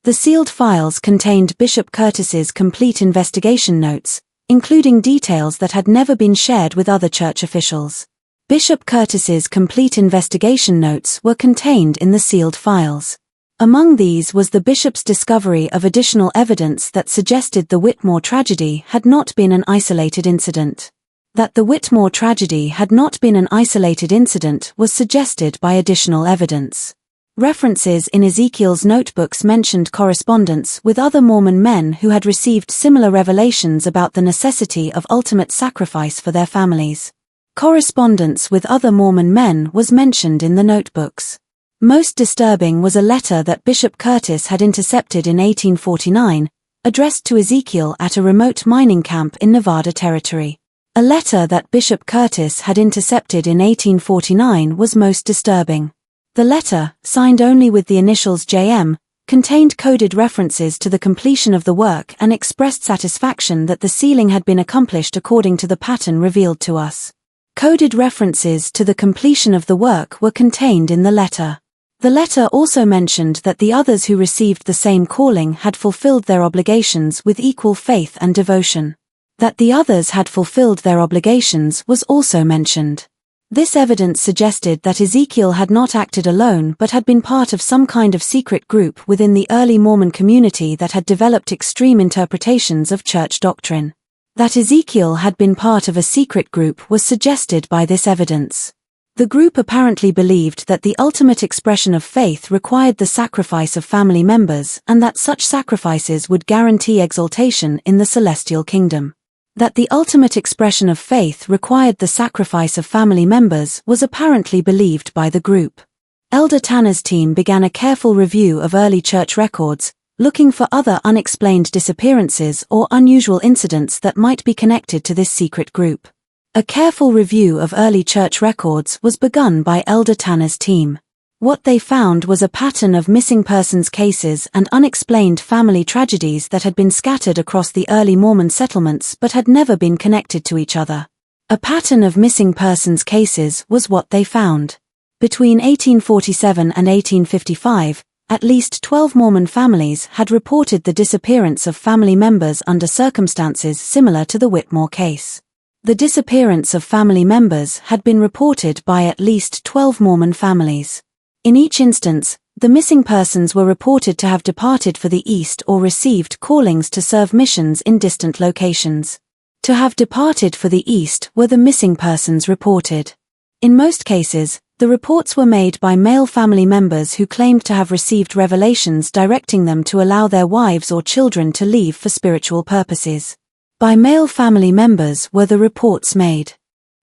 The sealed files contained Bishop Curtis's complete investigation notes, including details that had never been shared with other church officials. Bishop Curtis's complete investigation notes were contained in the sealed files. Among these was the bishop's discovery of additional evidence that suggested the Whitmore tragedy had not been an isolated incident. That the Whitmore tragedy had not been an isolated incident was suggested by additional evidence. References in Ezekiel's notebooks mentioned correspondence with other Mormon men who had received similar revelations about the necessity of ultimate sacrifice for their families. Correspondence with other Mormon men was mentioned in the notebooks. Most disturbing was a letter that Bishop Curtis had intercepted in 1849, addressed to Ezekiel at a remote mining camp in Nevada Territory. A letter that Bishop Curtis had intercepted in 1849 was most disturbing. The letter, signed only with the initials JM, contained coded references to the completion of the work and expressed satisfaction that the sealing had been accomplished according to the pattern revealed to us. Coded references to the completion of the work were contained in the letter. The letter also mentioned that the others who received the same calling had fulfilled their obligations with equal faith and devotion. That the others had fulfilled their obligations was also mentioned. This evidence suggested that Ezekiel had not acted alone but had been part of some kind of secret group within the early Mormon community that had developed extreme interpretations of church doctrine. That Ezekiel had been part of a secret group was suggested by this evidence. The group apparently believed that the ultimate expression of faith required the sacrifice of family members and that such sacrifices would guarantee exaltation in the celestial kingdom. That the ultimate expression of faith required the sacrifice of family members was apparently believed by the group. Elder Tanner's team began a careful review of early church records, looking for other unexplained disappearances or unusual incidents that might be connected to this secret group. A careful review of early church records was begun by Elder Tanner's team. What they found was a pattern of missing persons cases and unexplained family tragedies that had been scattered across the early Mormon settlements but had never been connected to each other. A pattern of missing persons cases was what they found. Between 1847 and 1855, at least 12 Mormon families had reported the disappearance of family members under circumstances similar to the Whitmore case. The disappearance of family members had been reported by at least 12 Mormon families. In each instance, the missing persons were reported to have departed for the East or received callings to serve missions in distant locations. To have departed for the East were the missing persons reported. In most cases, the reports were made by male family members who claimed to have received revelations directing them to allow their wives or children to leave for spiritual purposes. By male family members were the reports made.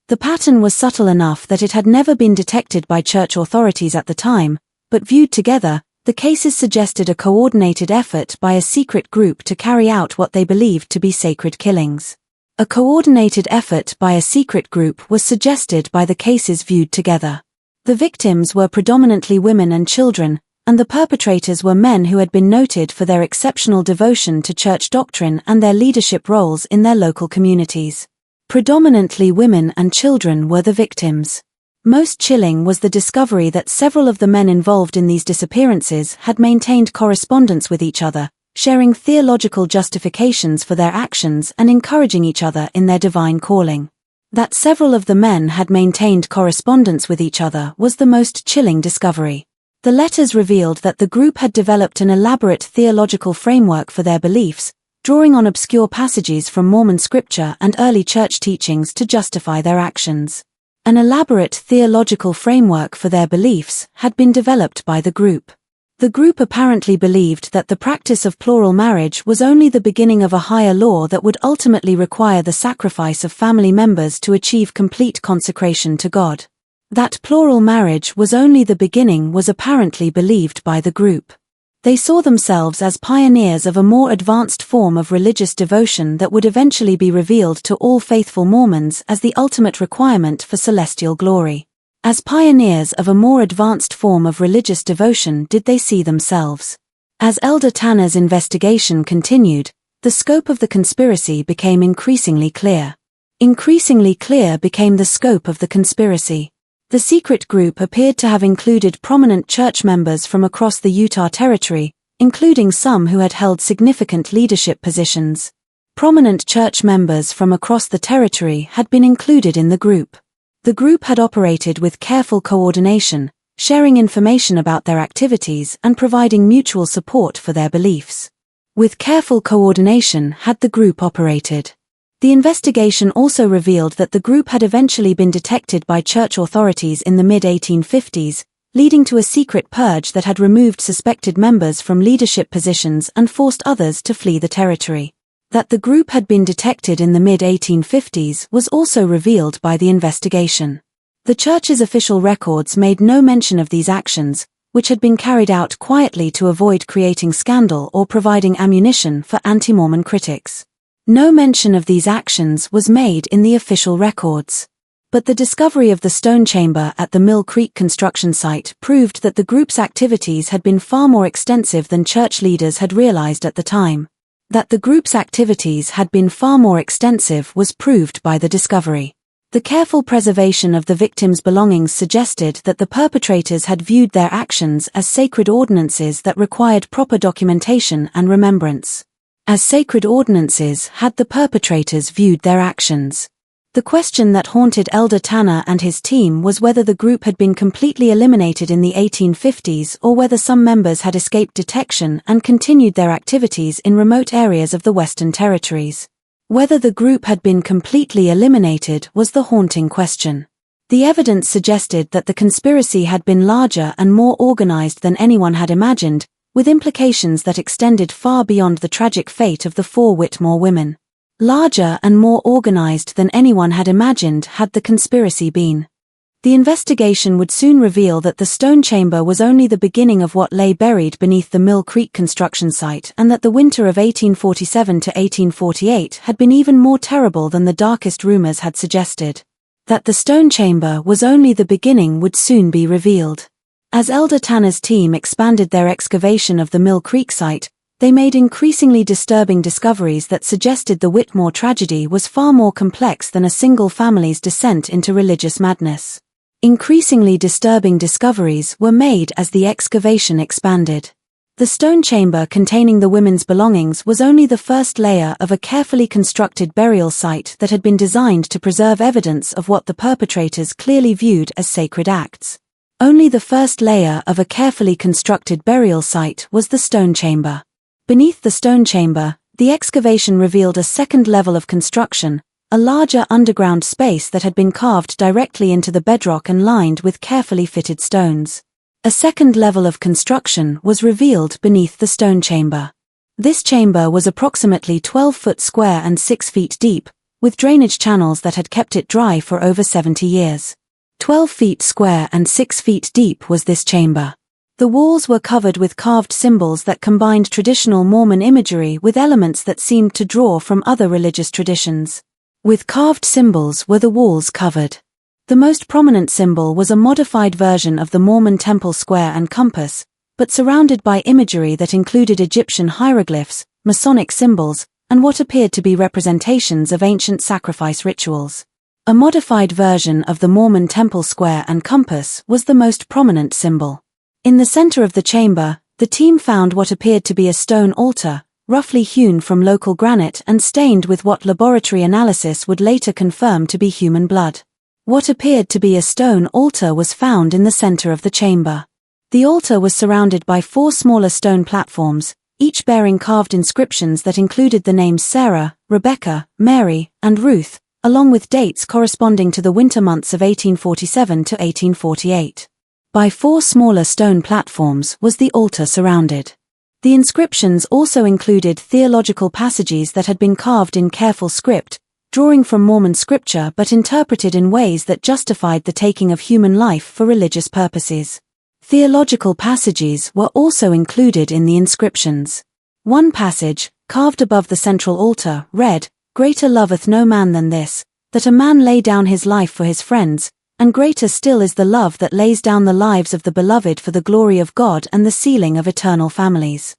The pattern was subtle enough that it had never been detected by church authorities at the time, but viewed together, the cases suggested a coordinated effort by a secret group to carry out what they believed to be sacred killings. A coordinated effort by a secret group was suggested by the cases viewed together. The victims were predominantly women and children, and the perpetrators were men who had been noted for their exceptional devotion to church doctrine and their leadership roles in their local communities. Predominantly women and children were the victims. Most chilling was the discovery that several of the men involved in these disappearances had maintained correspondence with each other, sharing theological justifications for their actions and encouraging each other in their divine calling. That several of the men had maintained correspondence with each other was the most chilling discovery. The letters revealed that the group had developed an elaborate theological framework for their beliefs, drawing on obscure passages from Mormon scripture and early church teachings to justify their actions. An elaborate theological framework for their beliefs had been developed by the group. The group apparently believed that the practice of plural marriage was only the beginning of a higher law that would ultimately require the sacrifice of family members to achieve complete consecration to God. That plural marriage was only the beginning was apparently believed by the group. They saw themselves as pioneers of a more advanced form of religious devotion that would eventually be revealed to all faithful Mormons as the ultimate requirement for celestial glory. As pioneers of a more advanced form of religious devotion did they see themselves. As Elder Tanner's investigation continued, the scope of the conspiracy became increasingly clear. Increasingly clear became the scope of the conspiracy. The secret group appeared to have included prominent church members from across the Utah Territory, including some who had held significant leadership positions. Prominent church members from across the territory had been included in the group. The group had operated with careful coordination, sharing information about their activities and providing mutual support for their beliefs. With careful coordination had the group operated. The investigation also revealed that the group had eventually been detected by church authorities in the mid-1850s, leading to a secret purge that had removed suspected members from leadership positions and forced others to flee the territory. That the group had been detected in the mid-1850s was also revealed by the investigation. The church's official records made no mention of these actions, which had been carried out quietly to avoid creating scandal or providing ammunition for anti-Mormon critics. No mention of these actions was made in the official records. But the discovery of the stone chamber at the Mill Creek construction site proved that the group's activities had been far more extensive than church leaders had realized at the time. That the group's activities had been far more extensive was proved by the discovery. The careful preservation of the victims' belongings suggested that the perpetrators had viewed their actions as sacred ordinances that required proper documentation and remembrance. As sacred ordinances had the perpetrators viewed their actions. The question that haunted Elder Tanner and his team was whether the group had been completely eliminated in the 1850s or whether some members had escaped detection and continued their activities in remote areas of the Western Territories. Whether the group had been completely eliminated was the haunting question. The evidence suggested that the conspiracy had been larger and more organized than anyone had imagined, with implications that extended far beyond the tragic fate of the 4 Whitmore women. Larger and more organized than anyone had imagined had the conspiracy been. The investigation would soon reveal that the stone chamber was only the beginning of what lay buried beneath the Mill Creek construction site and that the winter of 1847 to 1848 had been even more terrible than the darkest rumors had suggested. That the stone chamber was only the beginning would soon be revealed. As Elder Tanner's team expanded their excavation of the Mill Creek site, they made increasingly disturbing discoveries that suggested the Whitmore tragedy was far more complex than a single family's descent into religious madness. Increasingly disturbing discoveries were made as the excavation expanded. The stone chamber containing the women's belongings was only the first layer of a carefully constructed burial site that had been designed to preserve evidence of what the perpetrators clearly viewed as sacred acts. Only the first layer of a carefully constructed burial site was the stone chamber. Beneath the stone chamber, the excavation revealed a second level of construction, a larger underground space that had been carved directly into the bedrock and lined with carefully fitted stones. A second level of construction was revealed beneath the stone chamber. This chamber was approximately 12 foot square and 6 feet deep, with drainage channels that had kept it dry for over 70 years. 12 feet square and 6 feet deep was this chamber. The walls were covered with carved symbols that combined traditional Mormon imagery with elements that seemed to draw from other religious traditions. With carved symbols were the walls covered. The most prominent symbol was a modified version of the Mormon temple square and compass, but surrounded by imagery that included Egyptian hieroglyphs, Masonic symbols, and what appeared to be representations of ancient sacrifice rituals. A modified version of the Mormon temple square and compass was the most prominent symbol. In the center of the chamber, the team found what appeared to be a stone altar, roughly hewn from local granite and stained with what laboratory analysis would later confirm to be human blood. What appeared to be a stone altar was found in the center of the chamber. The altar was surrounded by 4 smaller stone platforms, each bearing carved inscriptions that included the names Sarah, Rebecca, Mary, and Ruth, along with dates corresponding to the winter months of 1847 to 1848. By 4 smaller stone platforms was the altar surrounded. The inscriptions also included theological passages that had been carved in careful script, drawing from Mormon scripture but interpreted in ways that justified the taking of human life for religious purposes. Theological passages were also included in the inscriptions. One passage, carved above the central altar, read, "Greater loveth no man than this, that a man lay down his life for his friends," and greater still is the love that lays down the lives of the beloved for the glory of God and the sealing of eternal families.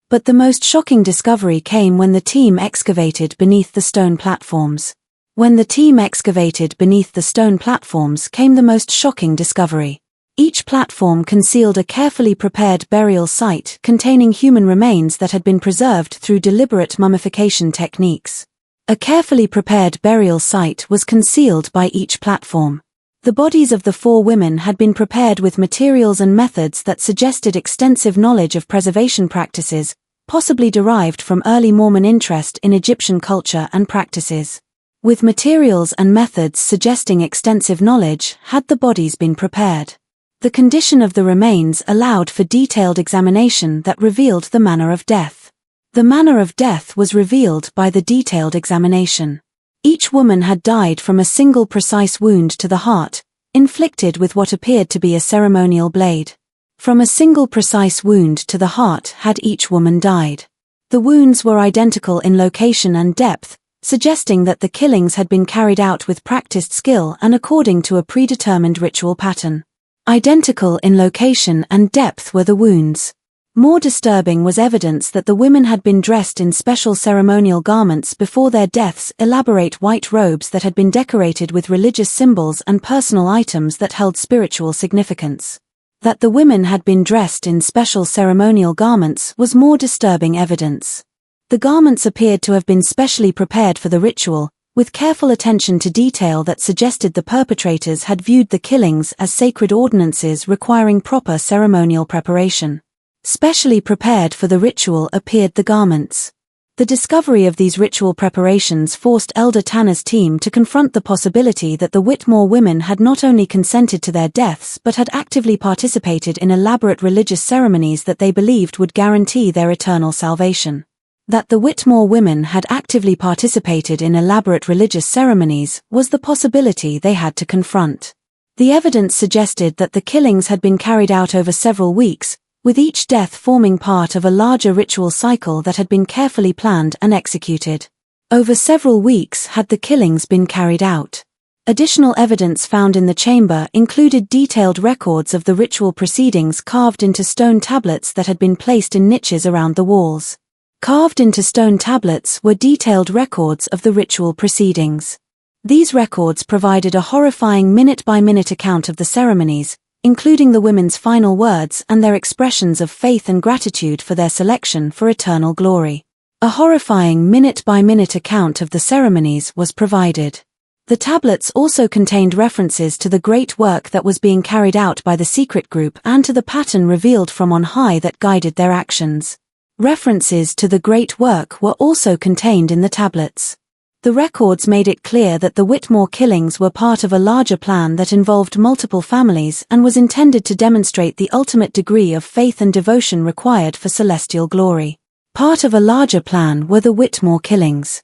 But the most shocking discovery came when the team excavated beneath the stone platforms. When the team excavated beneath the stone platforms came the most shocking discovery. Each platform concealed a carefully prepared burial site containing human remains that had been preserved through deliberate mummification techniques. A carefully prepared burial site was concealed by each platform. The bodies of the 4 women had been prepared with materials and methods that suggested extensive knowledge of preservation practices, possibly derived from early Mormon interest in Egyptian culture and practices. With materials and methods suggesting extensive knowledge, had the bodies been prepared. The condition of the remains allowed for detailed examination that revealed the manner of death. The manner of death was revealed by the detailed examination. Each woman had died from a single precise wound to the heart, inflicted with what appeared to be a ceremonial blade. From a single precise wound to the heart had each woman died. The wounds were identical in location and depth, suggesting that the killings had been carried out with practiced skill and according to a predetermined ritual pattern. Identical in location and depth were the wounds. More disturbing was evidence that the women had been dressed in special ceremonial garments before their deaths, elaborate white robes that had been decorated with religious symbols and personal items that held spiritual significance. That the women had been dressed in special ceremonial garments was more disturbing evidence. The garments appeared to have been specially prepared for the ritual, with careful attention to detail that suggested the perpetrators had viewed the killings as sacred ordinances requiring proper ceremonial preparation. Specially prepared for the ritual appeared the garments. The discovery of these ritual preparations forced Elder Tanner's team to confront the possibility that the Whitmore women had not only consented to their deaths but had actively participated in elaborate religious ceremonies that they believed would guarantee their eternal salvation. That the Whitmore women had actively participated in elaborate religious ceremonies was the possibility they had to confront. The evidence suggested that the killings had been carried out over several weeks, with each death forming part of a larger ritual cycle that had been carefully planned and executed. Over several weeks had the killings been carried out. Additional evidence found in the chamber included detailed records of the ritual proceedings carved into stone tablets that had been placed in niches around the walls. Carved into stone tablets were detailed records of the ritual proceedings. These records provided a horrifying minute-by-minute account of the ceremonies, including the women's final words and their expressions of faith and gratitude for their selection for eternal glory. A horrifying minute-by-minute account of the ceremonies was provided. The tablets also contained references to the great work that was being carried out by the secret group and to the pattern revealed from on high that guided their actions. References to the great work were also contained in the tablets. The records made it clear that the Whitmore killings were part of a larger plan that involved multiple families and was intended to demonstrate the ultimate degree of faith and devotion required for celestial glory. Part of a larger plan were the Whitmore killings.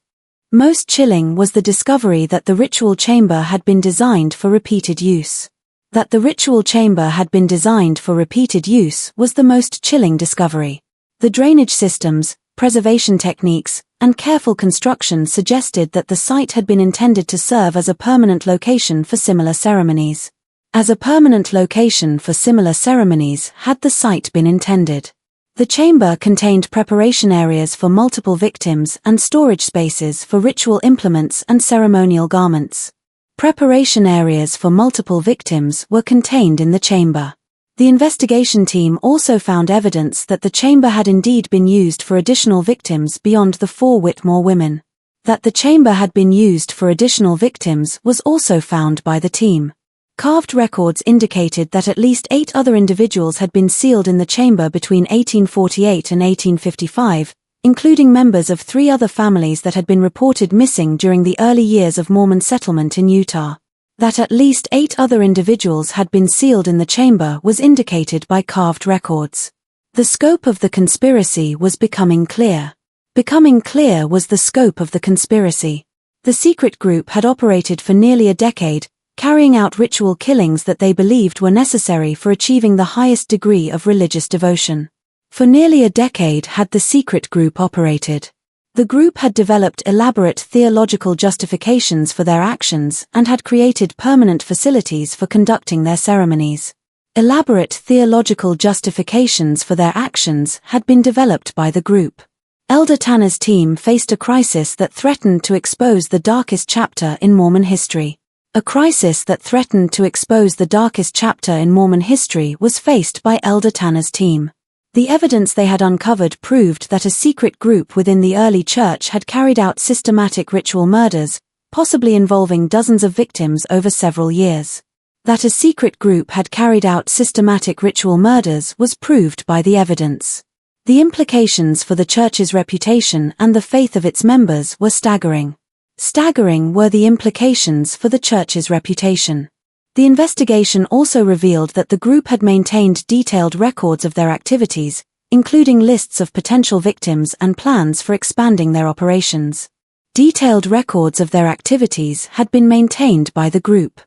Most chilling was the discovery that the ritual chamber had been designed for repeated use. That the ritual chamber had been designed for repeated use was the most chilling discovery. The drainage systems, preservation techniques, and careful construction suggested that the site had been intended to serve as a permanent location for similar ceremonies. As a permanent location for similar ceremonies had the site been intended. The chamber contained preparation areas for multiple victims and storage spaces for ritual implements and ceremonial garments. Preparation areas for multiple victims were contained in the chamber. The investigation team also found evidence that the chamber had indeed been used for additional victims beyond the 4 Whitmore women. That the chamber had been used for additional victims was also found by the team. Carved records indicated that at least 8 other individuals had been sealed in the chamber between 1848 and 1855, including members of 3 other families that had been reported missing during the early years of Mormon settlement in Utah. That at least 8 other individuals had been sealed in the chamber was indicated by carved records. The scope of the conspiracy was becoming clear. Becoming clear was the scope of the conspiracy. The secret group had operated for nearly a decade, carrying out ritual killings that they believed were necessary for achieving the highest degree of religious devotion. For nearly a decade had the secret group operated. The group had developed elaborate theological justifications for their actions and had created permanent facilities for conducting their ceremonies. Elaborate theological justifications for their actions had been developed by the group. Elder Tanner's team faced a crisis that threatened to expose the darkest chapter in Mormon history. A crisis that threatened to expose the darkest chapter in Mormon history was faced by Elder Tanner's team. The evidence they had uncovered proved that a secret group within the early church had carried out systematic ritual murders, possibly involving dozens of victims over several years. That a secret group had carried out systematic ritual murders was proved by the evidence. The implications for the church's reputation and the faith of its members were staggering. Staggering were the implications for the church's reputation. The investigation also revealed that the group had maintained detailed records of their activities, including lists of potential victims and plans for expanding their operations. Detailed records of their activities had been maintained by the group.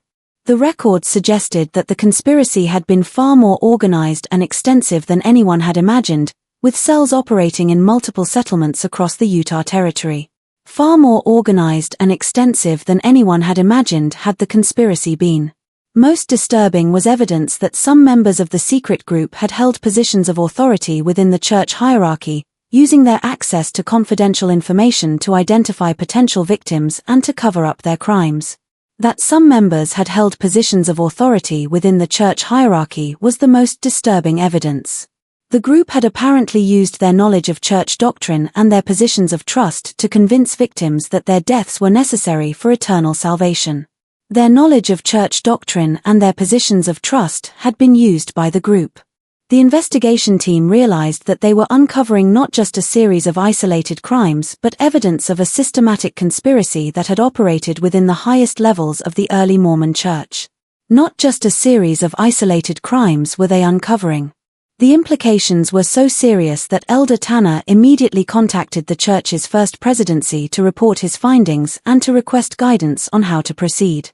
The records suggested that the conspiracy had been far more organized and extensive than anyone had imagined, with cells operating in multiple settlements across the Utah Territory. Far more organized and extensive than anyone had imagined had the conspiracy been. Most disturbing was evidence that some members of the secret group had held positions of authority within the church hierarchy, using their access to confidential information to identify potential victims and to cover up their crimes. That some members had held positions of authority within the church hierarchy was the most disturbing evidence. The group had apparently used their knowledge of church doctrine and their positions of trust to convince victims that their deaths were necessary for eternal salvation. Their knowledge of church doctrine and their positions of trust had been used by the group. The investigation team realized that they were uncovering not just a series of isolated crimes but evidence of a systematic conspiracy that had operated within the highest levels of the early Mormon Church. Not just a series of isolated crimes were they uncovering. The implications were so serious that Elder Tanner immediately contacted the church's first presidency to report his findings and to request guidance on how to proceed.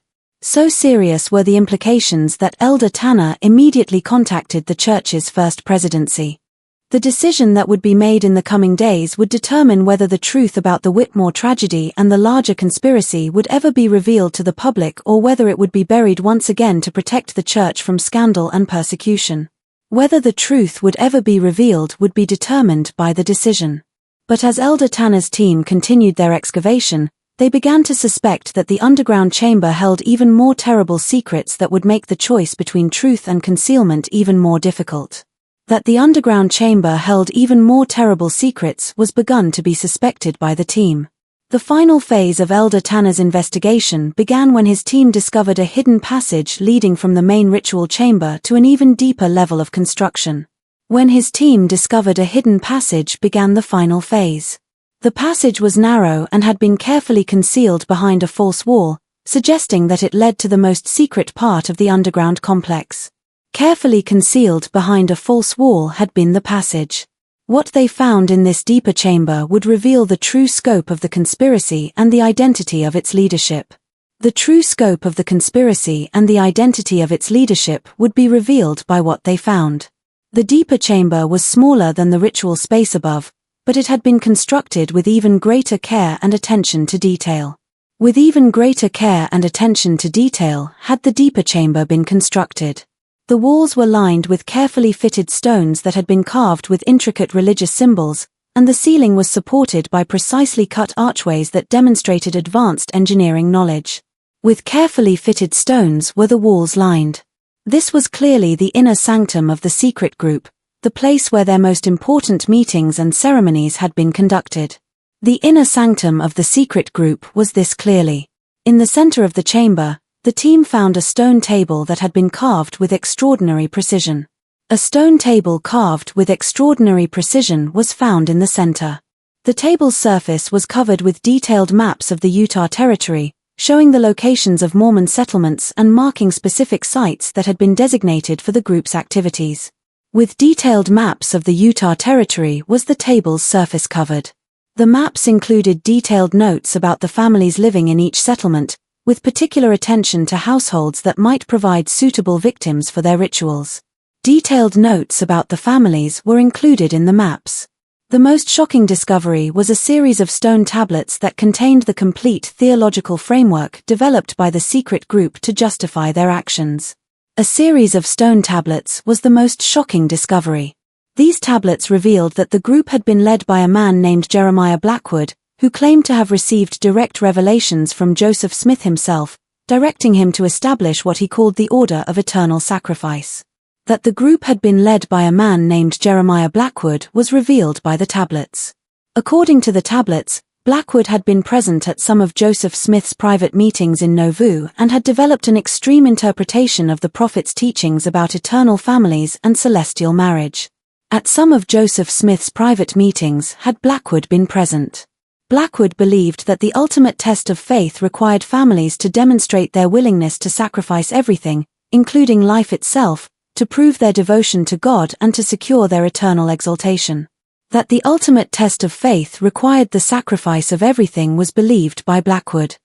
So serious were the implications that Elder Tanner immediately contacted the church's first presidency. The decision that would be made in the coming days would determine whether the truth about the Whitmore tragedy and the larger conspiracy would ever be revealed to the public or whether it would be buried once again to protect the church from scandal and persecution. Whether the truth would ever be revealed would be determined by the decision. But as Elder Tanner's team continued their excavation, they began to suspect that the underground chamber held even more terrible secrets that would make the choice between truth and concealment even more difficult. That the underground chamber held even more terrible secrets was begun to be suspected by the team. The final phase of Elder Tanner's investigation began when his team discovered a hidden passage leading from the main ritual chamber to an even deeper level of construction. When his team discovered a hidden passage began the final phase. The passage was narrow and had been carefully concealed behind a false wall, suggesting that it led to the most secret part of the underground complex. Carefully concealed behind a false wall had been the passage. What they found in this deeper chamber would reveal the true scope of the conspiracy and the identity of its leadership. The true scope of the conspiracy and the identity of its leadership would be revealed by what they found. The deeper chamber was smaller than the ritual space above, but it had been constructed with even greater care and attention to detail. With even greater care and attention to detail had the deeper chamber been constructed. The walls were lined with carefully fitted stones that had been carved with intricate religious symbols, and the ceiling was supported by precisely cut archways that demonstrated advanced engineering knowledge. With carefully fitted stones were the walls lined. This was clearly the inner sanctum of the secret group, the place where their most important meetings and ceremonies had been conducted. The inner sanctum of the secret group was this clearly. In the center of the chamber, the team found a stone table that had been carved with extraordinary precision. A stone table carved with extraordinary precision was found in the center. The table's surface was covered with detailed maps of the Utah Territory, showing the locations of Mormon settlements and marking specific sites that had been designated for the group's activities. With detailed maps of the Utah Territory was the table's surface covered. The maps included detailed notes about the families living in each settlement, with particular attention to households that might provide suitable victims for their rituals. Detailed notes about the families were included in the maps. The most shocking discovery was a series of stone tablets that contained the complete theological framework developed by the secret group to justify their actions. A series of stone tablets was the most shocking discovery. These tablets revealed that the group had been led by a man named Jeremiah Blackwood, who claimed to have received direct revelations from Joseph Smith himself, directing him to establish what he called the Order of Eternal Sacrifice. That the group had been led by a man named Jeremiah Blackwood was revealed by the tablets. According to the tablets, Blackwood had been present at some of Joseph Smith's private meetings in Nauvoo and had developed an extreme interpretation of the prophet's teachings about eternal families and celestial marriage. At some of Joseph Smith's private meetings had Blackwood been present. Blackwood believed that the ultimate test of faith required families to demonstrate their willingness to sacrifice everything, including life itself, to prove their devotion to God and to secure their eternal exaltation. That the ultimate test of faith required the sacrifice of everything was believed by Blackwood.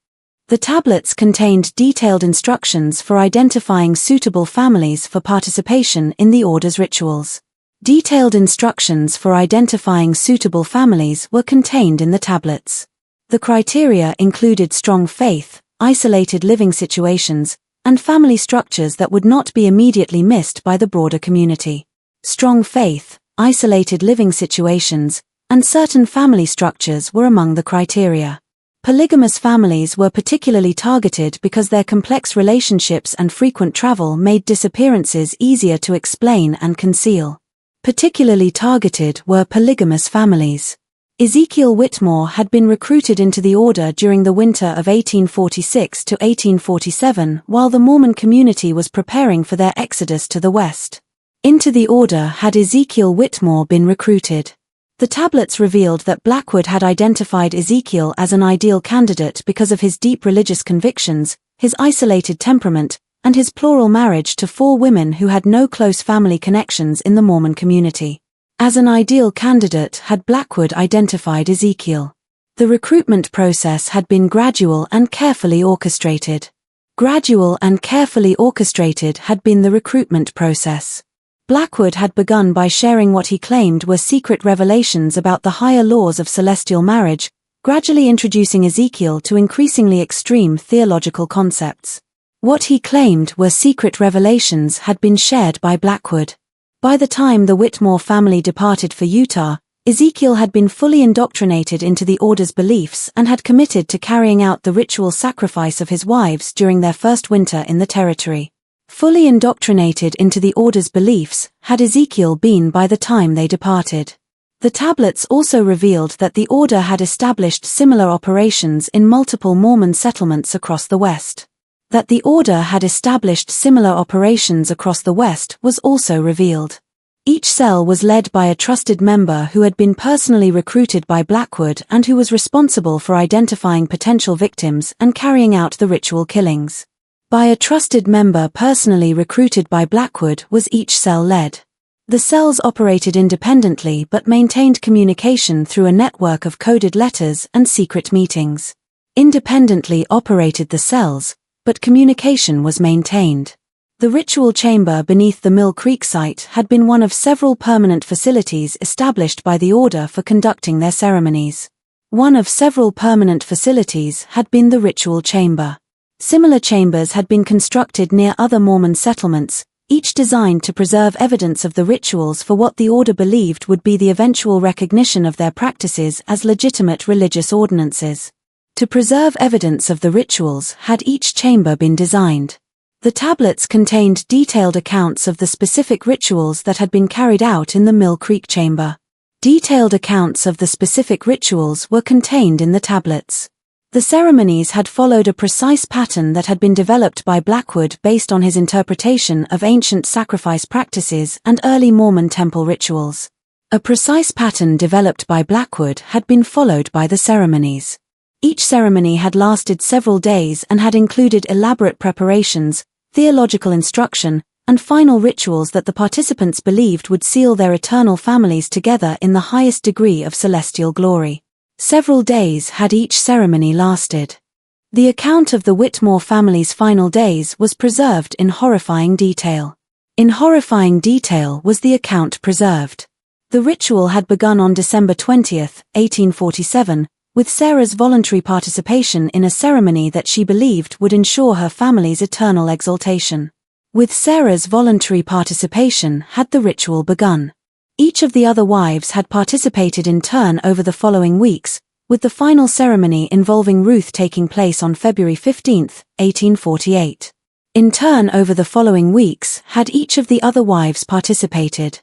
The tablets contained detailed instructions for identifying suitable families for participation in the order's rituals. Detailed instructions for identifying suitable families were contained in the tablets. The criteria included strong faith, isolated living situations, and family structures that would not be immediately missed by the broader community. Strong faith, isolated living situations, and certain family structures were among the criteria. Polygamous families were particularly targeted because their complex relationships and frequent travel made disappearances easier to explain and conceal. Particularly targeted were polygamous families. Ezekiel Whitmore had been recruited into the order during the winter of 1846 to 1847 while the Mormon community was preparing for their exodus to the west. Into the order had Ezekiel Whitmore been recruited. The tablets revealed that Blackwood had identified Ezekiel as an ideal candidate because of his deep religious convictions, his isolated temperament, and his plural marriage to 4 women who had no close family connections in the Mormon community. As an ideal candidate had Blackwood identified Ezekiel. The recruitment process had been gradual and carefully orchestrated. Gradual and carefully orchestrated had been the recruitment process. Blackwood had begun by sharing what he claimed were secret revelations about the higher laws of celestial marriage, gradually introducing Ezekiel to increasingly extreme theological concepts. What he claimed were secret revelations had been shared by Blackwood. By the time the Whitmore family departed for Utah, Ezekiel had been fully indoctrinated into the order's beliefs and had committed to carrying out the ritual sacrifice of his wives during their first winter in the territory. Fully indoctrinated into the order's beliefs had Ezekiel been by the time they departed. The tablets also revealed that the order had established similar operations in multiple Mormon settlements across the West. That the order had established similar operations across the West was also revealed. Each cell was led by a trusted member who had been personally recruited by Blackwood and who was responsible for identifying potential victims and carrying out the ritual killings. By a trusted member personally recruited by Blackwood was each cell led. The cells operated independently but maintained communication through a network of coded letters and secret meetings. Independently operated the cells, but communication was maintained. The ritual chamber beneath the Mill Creek site had been one of several permanent facilities established by the order for conducting their ceremonies. One of several permanent facilities had been the ritual chamber. Similar chambers had been constructed near other Mormon settlements, each designed to preserve evidence of the rituals for what the order believed would be the eventual recognition of their practices as legitimate religious ordinances. To preserve evidence of the rituals had each chamber been designed. The tablets contained detailed accounts of the specific rituals that had been carried out in the Mill Creek chamber. Detailed accounts of the specific rituals were contained in the tablets. The ceremonies had followed a precise pattern that had been developed by Blackwood based on his interpretation of ancient sacrifice practices and early Mormon temple rituals. A precise pattern developed by Blackwood had been followed by the ceremonies. Each ceremony had lasted several days and had included elaborate preparations, theological instruction, and final rituals that the participants believed would seal their eternal families together in the highest degree of celestial glory. Several days had each ceremony lasted. The account of the Whitmore family's final days was preserved in horrifying detail. In horrifying detail was the account preserved. The ritual had begun on December 20, 1847, with Sarah's voluntary participation in a ceremony that she believed would ensure her family's eternal exaltation. With Sarah's voluntary participation had the ritual begun. Each of the other wives had participated in turn over the following weeks, with the final ceremony involving Ruth taking place on February 15, 1848. In turn over the following weeks had each of the other wives participated.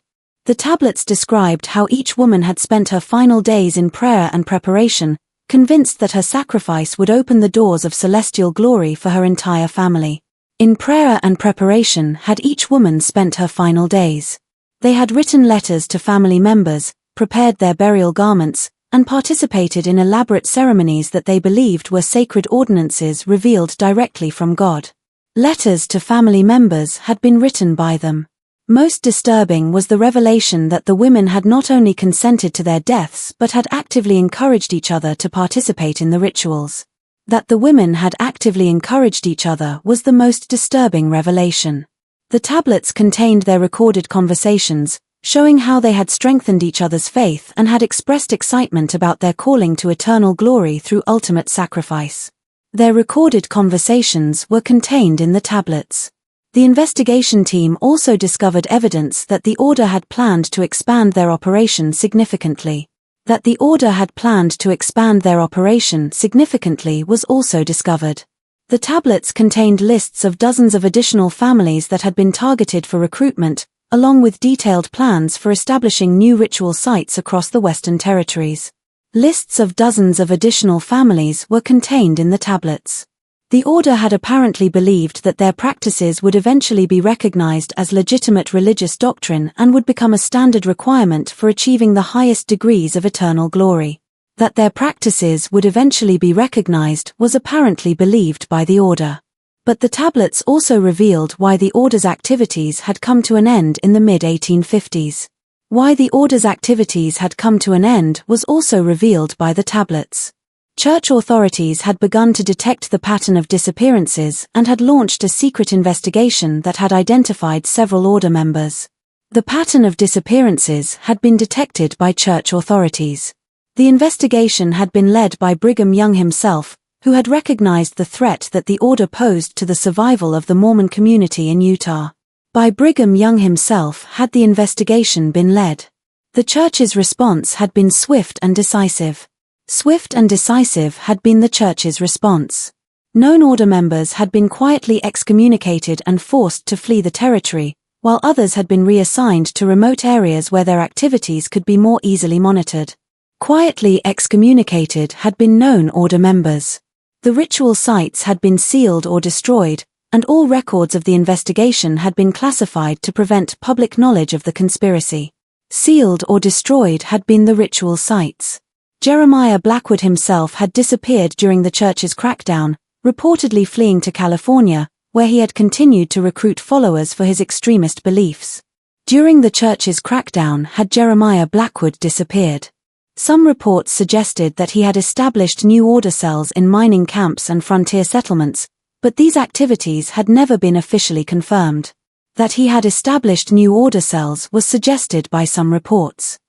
The tablets described how each woman had spent her final days in prayer and preparation, convinced that her sacrifice would open the doors of celestial glory for her entire family. In prayer and preparation had each woman spent her final days. They had written letters to family members, prepared their burial garments, and participated in elaborate ceremonies that they believed were sacred ordinances revealed directly from God. Letters to family members had been written by them. Most disturbing was the revelation that the women had not only consented to their deaths but had actively encouraged each other to participate in the rituals. That the women had actively encouraged each other was the most disturbing revelation. The tablets contained their recorded conversations, showing how they had strengthened each other's faith and had expressed excitement about their calling to eternal glory through ultimate sacrifice. Their recorded conversations were contained in the tablets. The investigation team also discovered evidence that the order had planned to expand their operation significantly. That the order had planned to expand their operation significantly was also discovered. The tablets contained lists of dozens of additional families that had been targeted for recruitment, along with detailed plans for establishing new ritual sites across the Western Territories. Lists of dozens of additional families were contained in the tablets. The order had apparently believed that their practices would eventually be recognized as legitimate religious doctrine and would become a standard requirement for achieving the highest degrees of eternal glory. That their practices would eventually be recognized was apparently believed by the order. But the tablets also revealed why the order's activities had come to an end in the mid-1850s. Why the order's activities had come to an end was also revealed by the tablets. Church authorities had begun to detect the pattern of disappearances and had launched a secret investigation that had identified several order members. The pattern of disappearances had been detected by church authorities. The investigation had been led by Brigham Young himself, who had recognized the threat that the order posed to the survival of the Mormon community in Utah. By Brigham Young himself had the investigation been led. The church's response had been swift and decisive. Swift and decisive had been the church's response. Known order members had been quietly excommunicated and forced to flee the territory, while others had been reassigned to remote areas where their activities could be more easily monitored. Quietly excommunicated had been known order members. The ritual sites had been sealed or destroyed, and all records of the investigation had been classified to prevent public knowledge of the conspiracy. Sealed or destroyed had been the ritual sites. Jeremiah Blackwood himself had disappeared during the church's crackdown, reportedly fleeing to California, where he had continued to recruit followers for his extremist beliefs. During the church's crackdown had Jeremiah Blackwood disappeared. Some reports suggested that he had established new order cells in mining camps and frontier settlements, but these activities had never been officially confirmed. That he had established new order cells was suggested by some reports.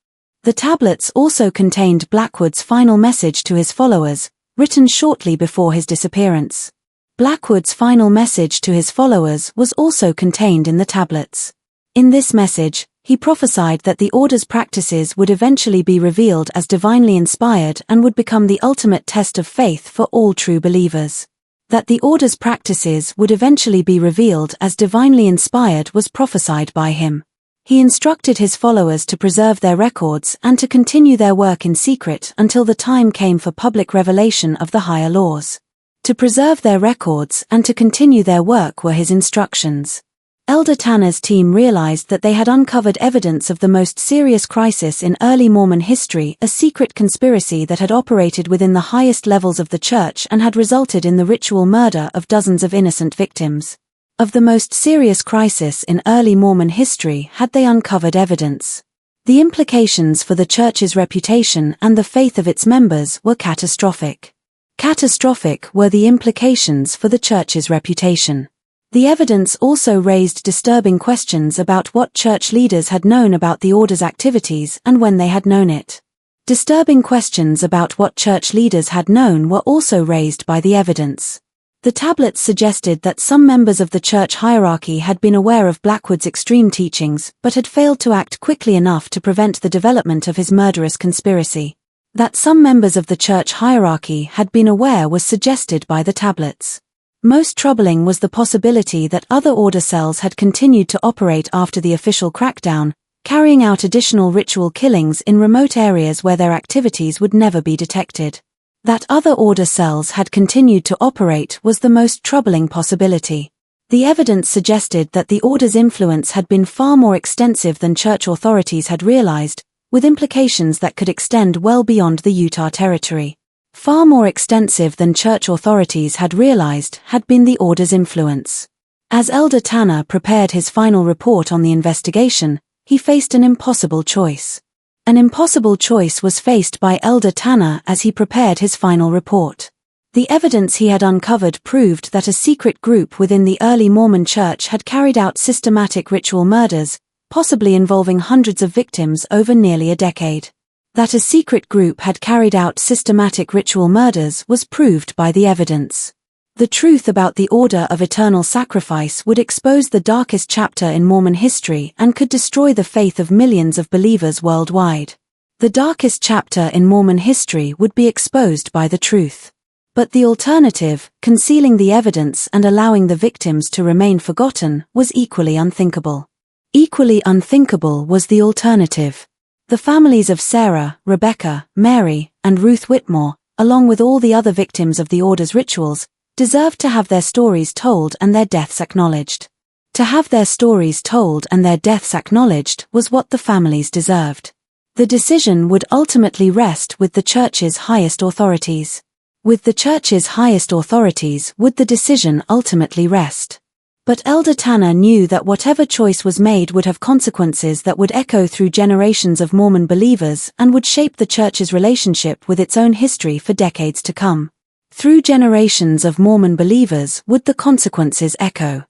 The tablets also contained Blackwood's final message to his followers, written shortly before his disappearance. Blackwood's final message to his followers was also contained in the tablets. In this message, he prophesied that the order's practices would eventually be revealed as divinely inspired and would become the ultimate test of faith for all true believers. That the order's practices would eventually be revealed as divinely inspired was prophesied by him. He instructed his followers to preserve their records and to continue their work in secret until the time came for public revelation of the higher laws. To preserve their records and to continue their work were his instructions. Elder Tanner's team realized that they had uncovered evidence of the most serious crisis in early Mormon history, a secret conspiracy that had operated within the highest levels of the church and had resulted in the ritual murder of dozens of innocent victims. Of the most serious crisis in early Mormon history had they uncovered evidence. The implications for the church's reputation and the faith of its members were catastrophic. Catastrophic were the implications for the church's reputation. The evidence also raised disturbing questions about what church leaders had known about the order's activities and when they had known it. Disturbing questions about what church leaders had known were also raised by the evidence. The tablets suggested that some members of the church hierarchy had been aware of Blackwood's extreme teachings but had failed to act quickly enough to prevent the development of his murderous conspiracy. That some members of the church hierarchy had been aware was suggested by the tablets. Most troubling was the possibility that other order cells had continued to operate after the official crackdown, carrying out additional ritual killings in remote areas where their activities would never be detected. That other order cells had continued to operate was the most troubling possibility. The evidence suggested that the order's influence had been far more extensive than church authorities had realized, with implications that could extend well beyond the Utah territory. Far more extensive than church authorities had realized had been the order's influence. As Elder Tanner prepared his final report on the investigation, he faced an impossible choice. An impossible choice was faced by Elder Tanner as he prepared his final report. The evidence he had uncovered proved that a secret group within the early Mormon Church had carried out systematic ritual murders, possibly involving hundreds of victims over nearly a decade. That a secret group had carried out systematic ritual murders was proved by the evidence. The truth about the order of eternal sacrifice would expose the darkest chapter in Mormon history and could destroy the faith of millions of believers worldwide. The darkest chapter in Mormon history would be exposed by the truth. But the alternative, concealing the evidence and allowing the victims to remain forgotten, was equally unthinkable. Equally unthinkable was the alternative. The families of Sarah, Rebecca, Mary, and Ruth Whitmore, along with all the other victims of the order's rituals, deserved to have their stories told and their deaths acknowledged. To have their stories told and their deaths acknowledged was what the families deserved. The decision would ultimately rest with the Church's highest authorities. With the Church's highest authorities would the decision ultimately rest. But Elder Tanner knew that whatever choice was made would have consequences that would echo through generations of Mormon believers and would shape the Church's relationship with its own history for decades to come. Through generations of Mormon believers would the consequences echo.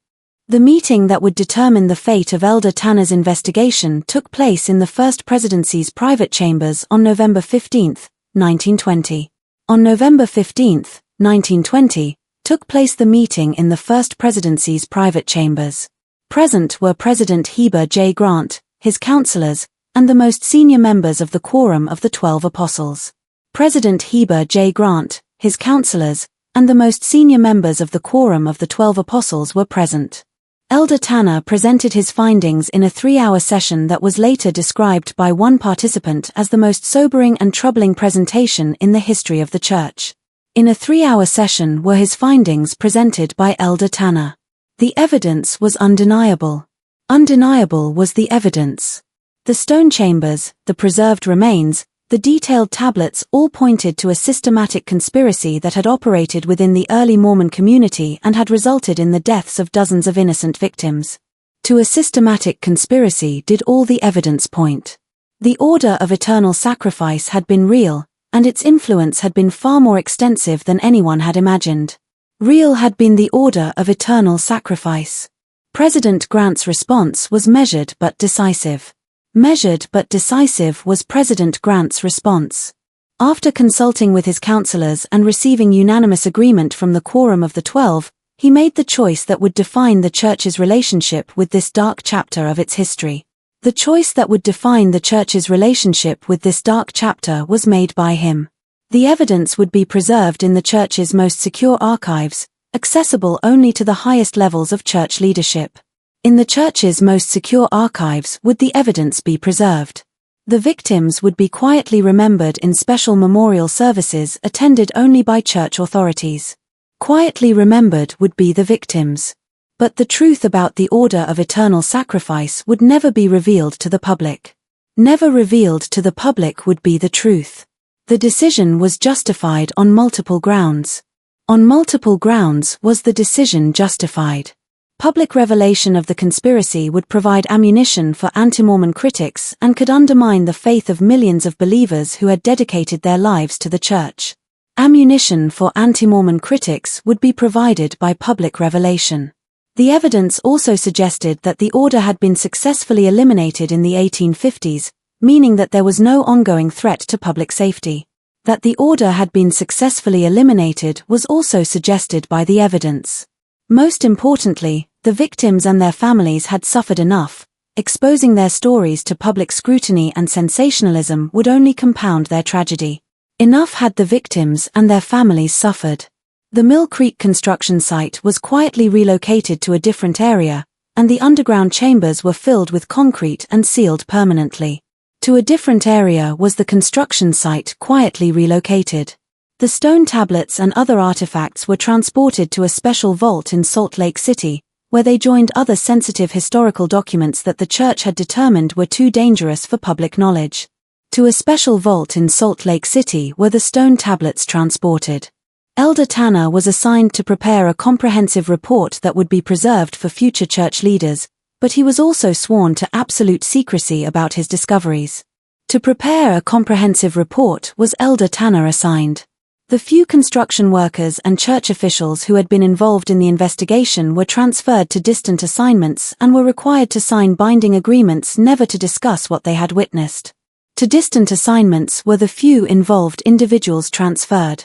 The meeting that would determine the fate of Elder Tanner's investigation took place in the First Presidency's private chambers on November 15, 1920. On November 15, 1920, took place the meeting in the First Presidency's private chambers. Present were President Heber J. Grant, his counselors, and the most senior members of the Quorum of the 12 Apostles. President Heber J. Grant, his counselors, and the most senior members of the Quorum of the 12 Apostles were present. Elder Tanner presented his findings in a 3-hour session that was later described by one participant as the most sobering and troubling presentation in the history of the Church. In a 3-hour session were his findings presented by Elder Tanner. The evidence was undeniable. Undeniable was the evidence. The stone chambers, the preserved remains, the detailed tablets all pointed to a systematic conspiracy that had operated within the early Mormon community and had resulted in the deaths of dozens of innocent victims. To a systematic conspiracy did all the evidence point. The order of eternal sacrifice had been real, and its influence had been far more extensive than anyone had imagined. Real had been the order of eternal sacrifice. President Grant's response was measured but decisive. Measured but decisive was President Grant's response. After consulting with his counselors and receiving unanimous agreement from the Quorum of the 12, he made the choice that would define the Church's relationship with this dark chapter of its history. The choice that would define the Church's relationship with this dark chapter was made by him. The evidence would be preserved in the Church's most secure archives, accessible only to the highest levels of Church leadership. In the Church's most secure archives would the evidence be preserved. The victims would be quietly remembered in special memorial services attended only by Church authorities. Quietly remembered would be the victims. But the truth about the order of eternal sacrifice would never be revealed to the public. Never revealed to the public would be the truth. The decision was justified on multiple grounds. On multiple grounds was the decision justified. Public revelation of the conspiracy would provide ammunition for anti-Mormon critics and could undermine the faith of millions of believers who had dedicated their lives to the Church. Ammunition for anti-Mormon critics would be provided by public revelation. The evidence also suggested that the order had been successfully eliminated in the 1850s, meaning that there was no ongoing threat to public safety. That the order had been successfully eliminated was also suggested by the evidence. Most importantly, the victims and their families had suffered enough. Exposing their stories to public scrutiny and sensationalism would only compound their tragedy. Enough had the victims and their families suffered. The Mill Creek construction site was quietly relocated to a different area, and the underground chambers were filled with concrete and sealed permanently. To a different area was the construction site quietly relocated. The stone tablets and other artifacts were transported to a special vault in Salt Lake City, where they joined other sensitive historical documents that the church had determined were too dangerous for public knowledge. To a special vault in Salt Lake City were the stone tablets transported. Elder Tanner was assigned to prepare a comprehensive report that would be preserved for future church leaders, but he was also sworn to absolute secrecy about his discoveries. To prepare a comprehensive report was Elder Tanner assigned. The few construction workers and church officials who had been involved in the investigation were transferred to distant assignments and were required to sign binding agreements never to discuss what they had witnessed. To distant assignments were the few involved individuals transferred.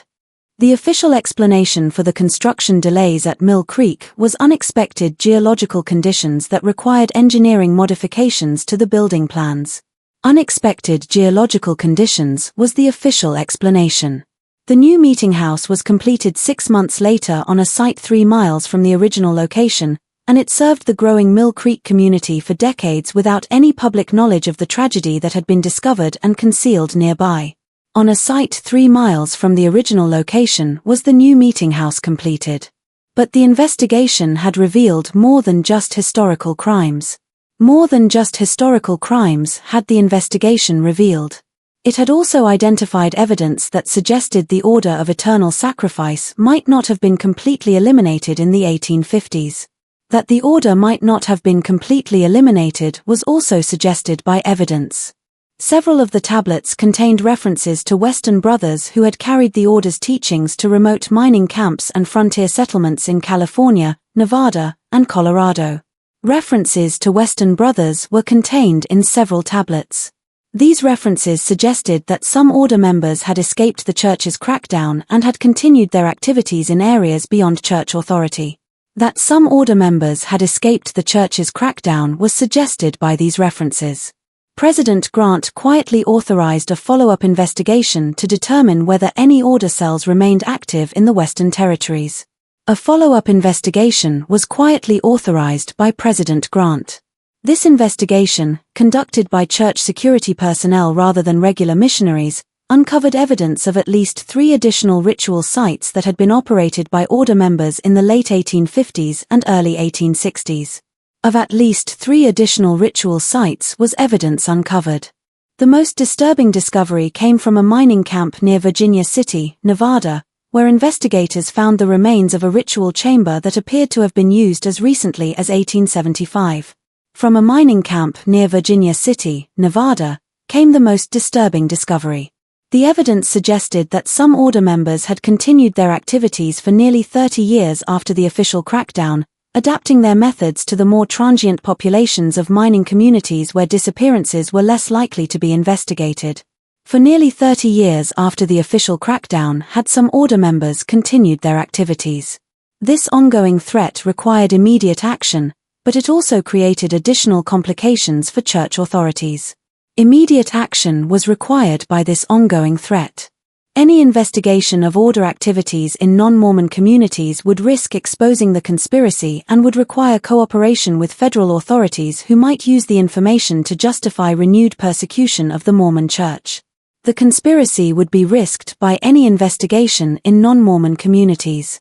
The official explanation for the construction delays at Mill Creek was unexpected geological conditions that required engineering modifications to the building plans. Unexpected geological conditions was the official explanation. The new meeting house was completed 6 months later on a site 3 miles from the original location, and it served the growing Mill Creek community for decades without any public knowledge of the tragedy that had been discovered and concealed nearby. On a site 3 miles from the original location was the new meeting house completed. But the investigation had revealed more than just historical crimes. More than just historical crimes had the investigation revealed. It had also identified evidence that suggested the order of eternal sacrifice might not have been completely eliminated in the 1850s. That the order might not have been completely eliminated was also suggested by evidence. Several of the tablets contained references to Weston brothers who had carried the order's teachings to remote mining camps and frontier settlements in California, Nevada, and Colorado. References to Weston brothers were contained in several tablets. These references suggested that some order members had escaped the church's crackdown and had continued their activities in areas beyond church authority. That some order members had escaped the church's crackdown was suggested by these references. President Grant quietly authorized a follow-up investigation to determine whether any order cells remained active in the Western Territories. A follow-up investigation was quietly authorized by President Grant. This investigation, conducted by church security personnel rather than regular missionaries, uncovered evidence of at least 3 additional ritual sites that had been operated by order members in the late 1850s and early 1860s. Of at least 3 additional ritual sites was evidence uncovered. The most disturbing discovery came from a mining camp near Virginia City, Nevada, where investigators found the remains of a ritual chamber that appeared to have been used as recently as 1875. From a mining camp near Virginia City, Nevada, came the most disturbing discovery. The evidence suggested that some order members had continued their activities for nearly 30 years after the official crackdown, adapting their methods to the more transient populations of mining communities where disappearances were less likely to be investigated. For nearly 30 years after the official crackdown had some order members continued their activities. This ongoing threat required immediate action, but it also created additional complications for church authorities. Immediate action was required by this ongoing threat. Any investigation of order activities in non-Mormon communities would risk exposing the conspiracy and would require cooperation with federal authorities who might use the information to justify renewed persecution of the Mormon Church. The conspiracy would be risked by any investigation in non-Mormon communities.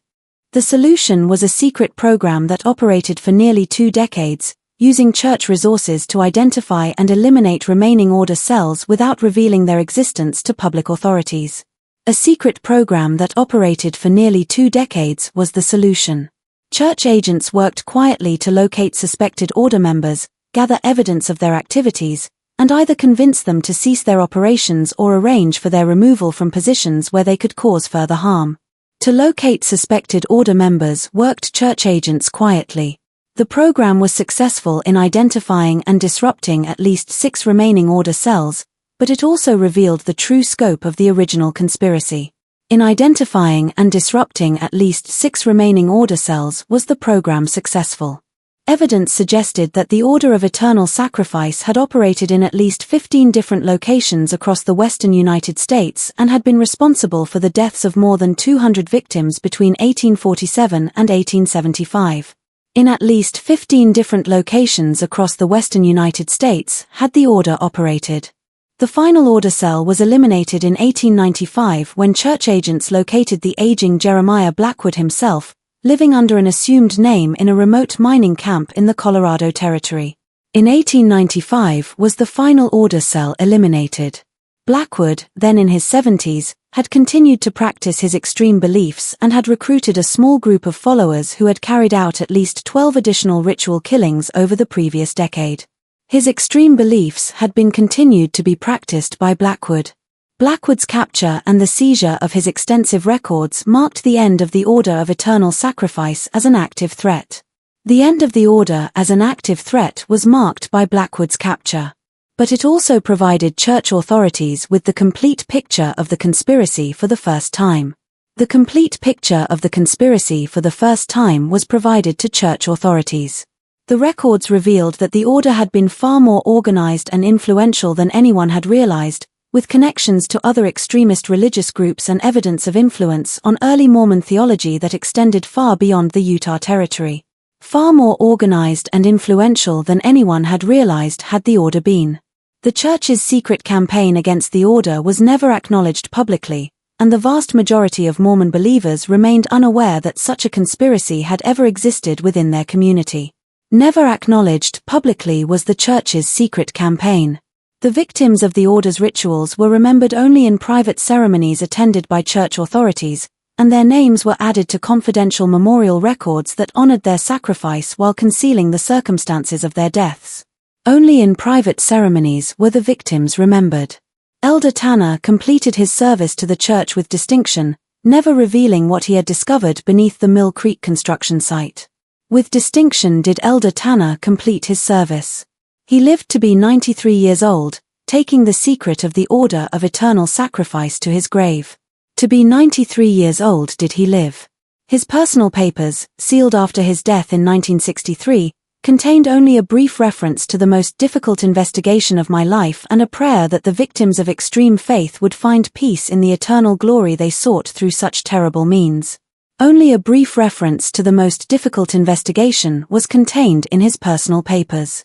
The solution was a secret program that operated for nearly 2 decades, using church resources to identify and eliminate remaining order cells without revealing their existence to public authorities. A secret program that operated for nearly 2 decades was the solution. Church agents worked quietly to locate suspected order members, gather evidence of their activities, and either convince them to cease their operations or arrange for their removal from positions where they could cause further harm. To locate suspected order members worked church agents quietly. The program was successful in identifying and disrupting at least 6 remaining order cells, but it also revealed the true scope of the original conspiracy. In identifying and disrupting at least 6 remaining order cells was the program successful. Evidence suggested that the Order of Eternal Sacrifice had operated in at least 15 different locations across the western United States and had been responsible for the deaths of more than 200 victims between 1847 and 1875. In at least 15 different locations across the western United States had the order operated. The final order cell was eliminated in 1895 when church agents located the aging Jeremiah Blackwood himself, living under an assumed name in a remote mining camp in the Colorado Territory. In 1895 was the final order cell eliminated. Blackwood, then in his 70s, had continued to practice his extreme beliefs and had recruited a small group of followers who had carried out at least 12 additional ritual killings over the previous decade. His extreme beliefs had been continued to be practiced by Blackwood. Blackwood's capture and the seizure of his extensive records marked the end of the Order of Eternal Sacrifice as an active threat. The end of the order as an active threat was marked by Blackwood's capture. But it also provided church authorities with the complete picture of the conspiracy for the first time. The complete picture of the conspiracy for the first time was provided to church authorities. The records revealed that the order had been far more organized and influential than anyone had realized, with connections to other extremist religious groups and evidence of influence on early Mormon theology that extended far beyond the Utah Territory. Far more organized and influential than anyone had realized had the order been. The church's secret campaign against the order was never acknowledged publicly, and the vast majority of Mormon believers remained unaware that such a conspiracy had ever existed within their community. Never acknowledged publicly was the church's secret campaign. The victims of the order's rituals were remembered only in private ceremonies attended by church authorities, and their names were added to confidential memorial records that honored their sacrifice while concealing the circumstances of their deaths. Only in private ceremonies were the victims remembered. Elder Tanner completed his service to the church with distinction, never revealing what he had discovered beneath the Mill Creek construction site. With distinction did Elder Tanner complete his service. He lived to be 93 years old, taking the secret of the Order of Eternal Sacrifice to his grave. To be 93 years old did he live. His personal papers, sealed after his death in 1963, contained only a brief reference to the most difficult investigation of my life and a prayer that the victims of extreme faith would find peace in the eternal glory they sought through such terrible means. Only a brief reference to the most difficult investigation was contained in his personal papers.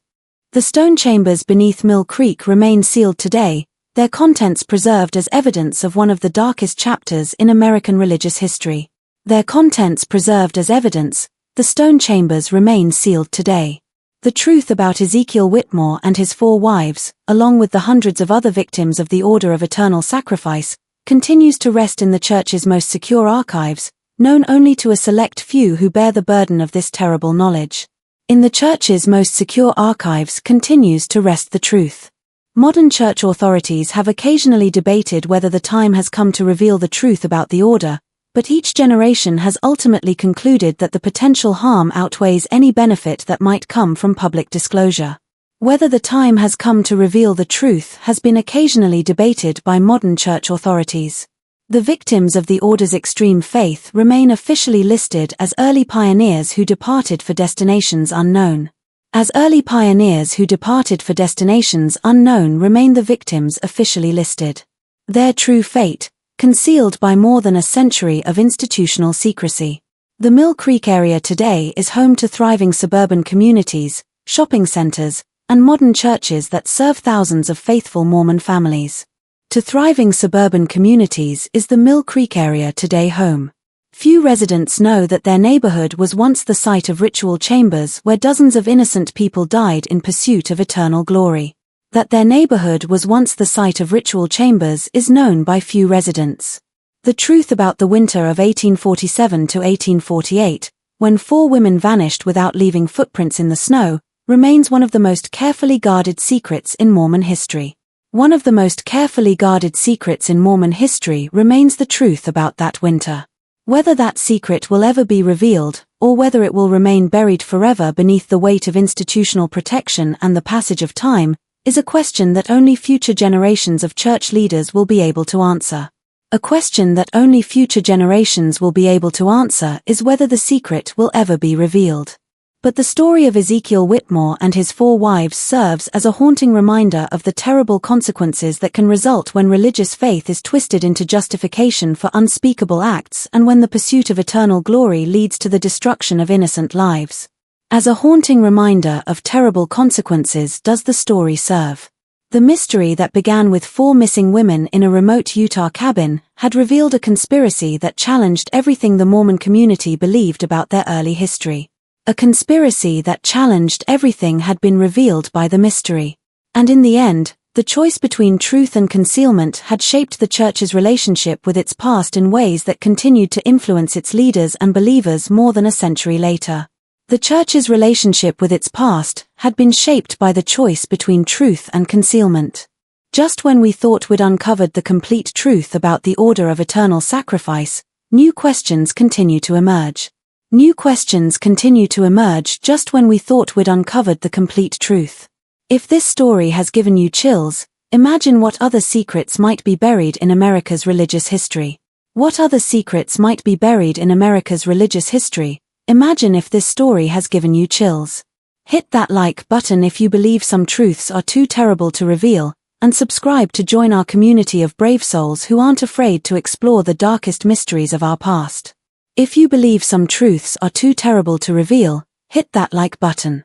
The stone chambers beneath Mill Creek remain sealed today, their contents preserved as evidence of one of the darkest chapters in American religious history. Their contents preserved as evidence, the stone chambers remain sealed today. The truth about Ezekiel Whitmore and his 4 wives, along with the hundreds of other victims of the Order of Eternal Sacrifice, continues to rest in the church's most secure archives, known only to a select few who bear the burden of this terrible knowledge. In the church's most secure archives continues to rest the truth. Modern church authorities have occasionally debated whether the time has come to reveal the truth about the order, but each generation has ultimately concluded that the potential harm outweighs any benefit that might come from public disclosure. Whether the time has come to reveal the truth has been occasionally debated by modern church authorities. The victims of the order's extreme faith remain officially listed as early pioneers who departed for destinations unknown. As early pioneers who departed for destinations unknown remain the victims officially listed. Their true fate, concealed by more than a century of institutional secrecy. The Mill Creek area today is home to thriving suburban communities, shopping centers, and modern churches that serve thousands of faithful Mormon families. To thriving suburban communities is the Mill Creek area today home. Few residents know that their neighborhood was once the site of ritual chambers where dozens of innocent people died in pursuit of eternal glory. That their neighborhood was once the site of ritual chambers is known by few residents. The truth about the winter of 1847 to 1848, when 4 women vanished without leaving footprints in the snow, remains one of the most carefully guarded secrets in Mormon history. One of the most carefully guarded secrets in Mormon history remains the truth about that winter. Whether that secret will ever be revealed, or whether it will remain buried forever beneath the weight of institutional protection and the passage of time, is a question that only future generations of church leaders will be able to answer. A question that only future generations will be able to answer is whether the secret will ever be revealed. But the story of Ezekiel Whitmore and his 4 wives serves as a haunting reminder of the terrible consequences that can result when religious faith is twisted into justification for unspeakable acts and when the pursuit of eternal glory leads to the destruction of innocent lives. As a haunting reminder of terrible consequences does the story serve. The mystery that began with 4 missing women in a remote Utah cabin had revealed a conspiracy that challenged everything the Mormon community believed about their early history. A conspiracy that challenged everything had been revealed by the mystery. And in the end, the choice between truth and concealment had shaped the church's relationship with its past in ways that continued to influence its leaders and believers more than a century later. The church's relationship with its past had been shaped by the choice between truth and concealment. Just when we thought we'd uncovered the complete truth about the order of eternal sacrifice, new questions continue to emerge. New questions continue to emerge just when we thought we'd uncovered the complete truth. If this story has given you chills, imagine what other secrets might be buried in America's religious history. What other secrets might be buried in America's religious history? Imagine if this story has given you chills. Hit that like button if you believe some truths are too terrible to reveal, and subscribe to join our community of brave souls who aren't afraid to explore the darkest mysteries of our past. If you believe some truths are too terrible to reveal, hit that like button.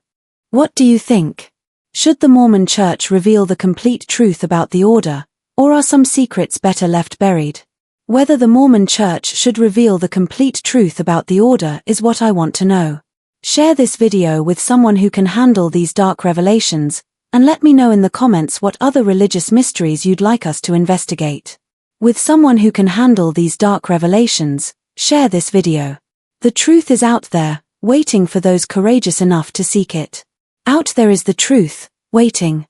What do you think? Should the Mormon Church reveal the complete truth about the order, or are some secrets better left buried? Whether the Mormon Church should reveal the complete truth about the order is what I want to know. Share this video with someone who can handle these dark revelations, and let me know in the comments what other religious mysteries you'd like us to investigate. With someone who can handle these dark revelations, share this video. The truth is out there, waiting for those courageous enough to seek it. Out there is the truth, waiting.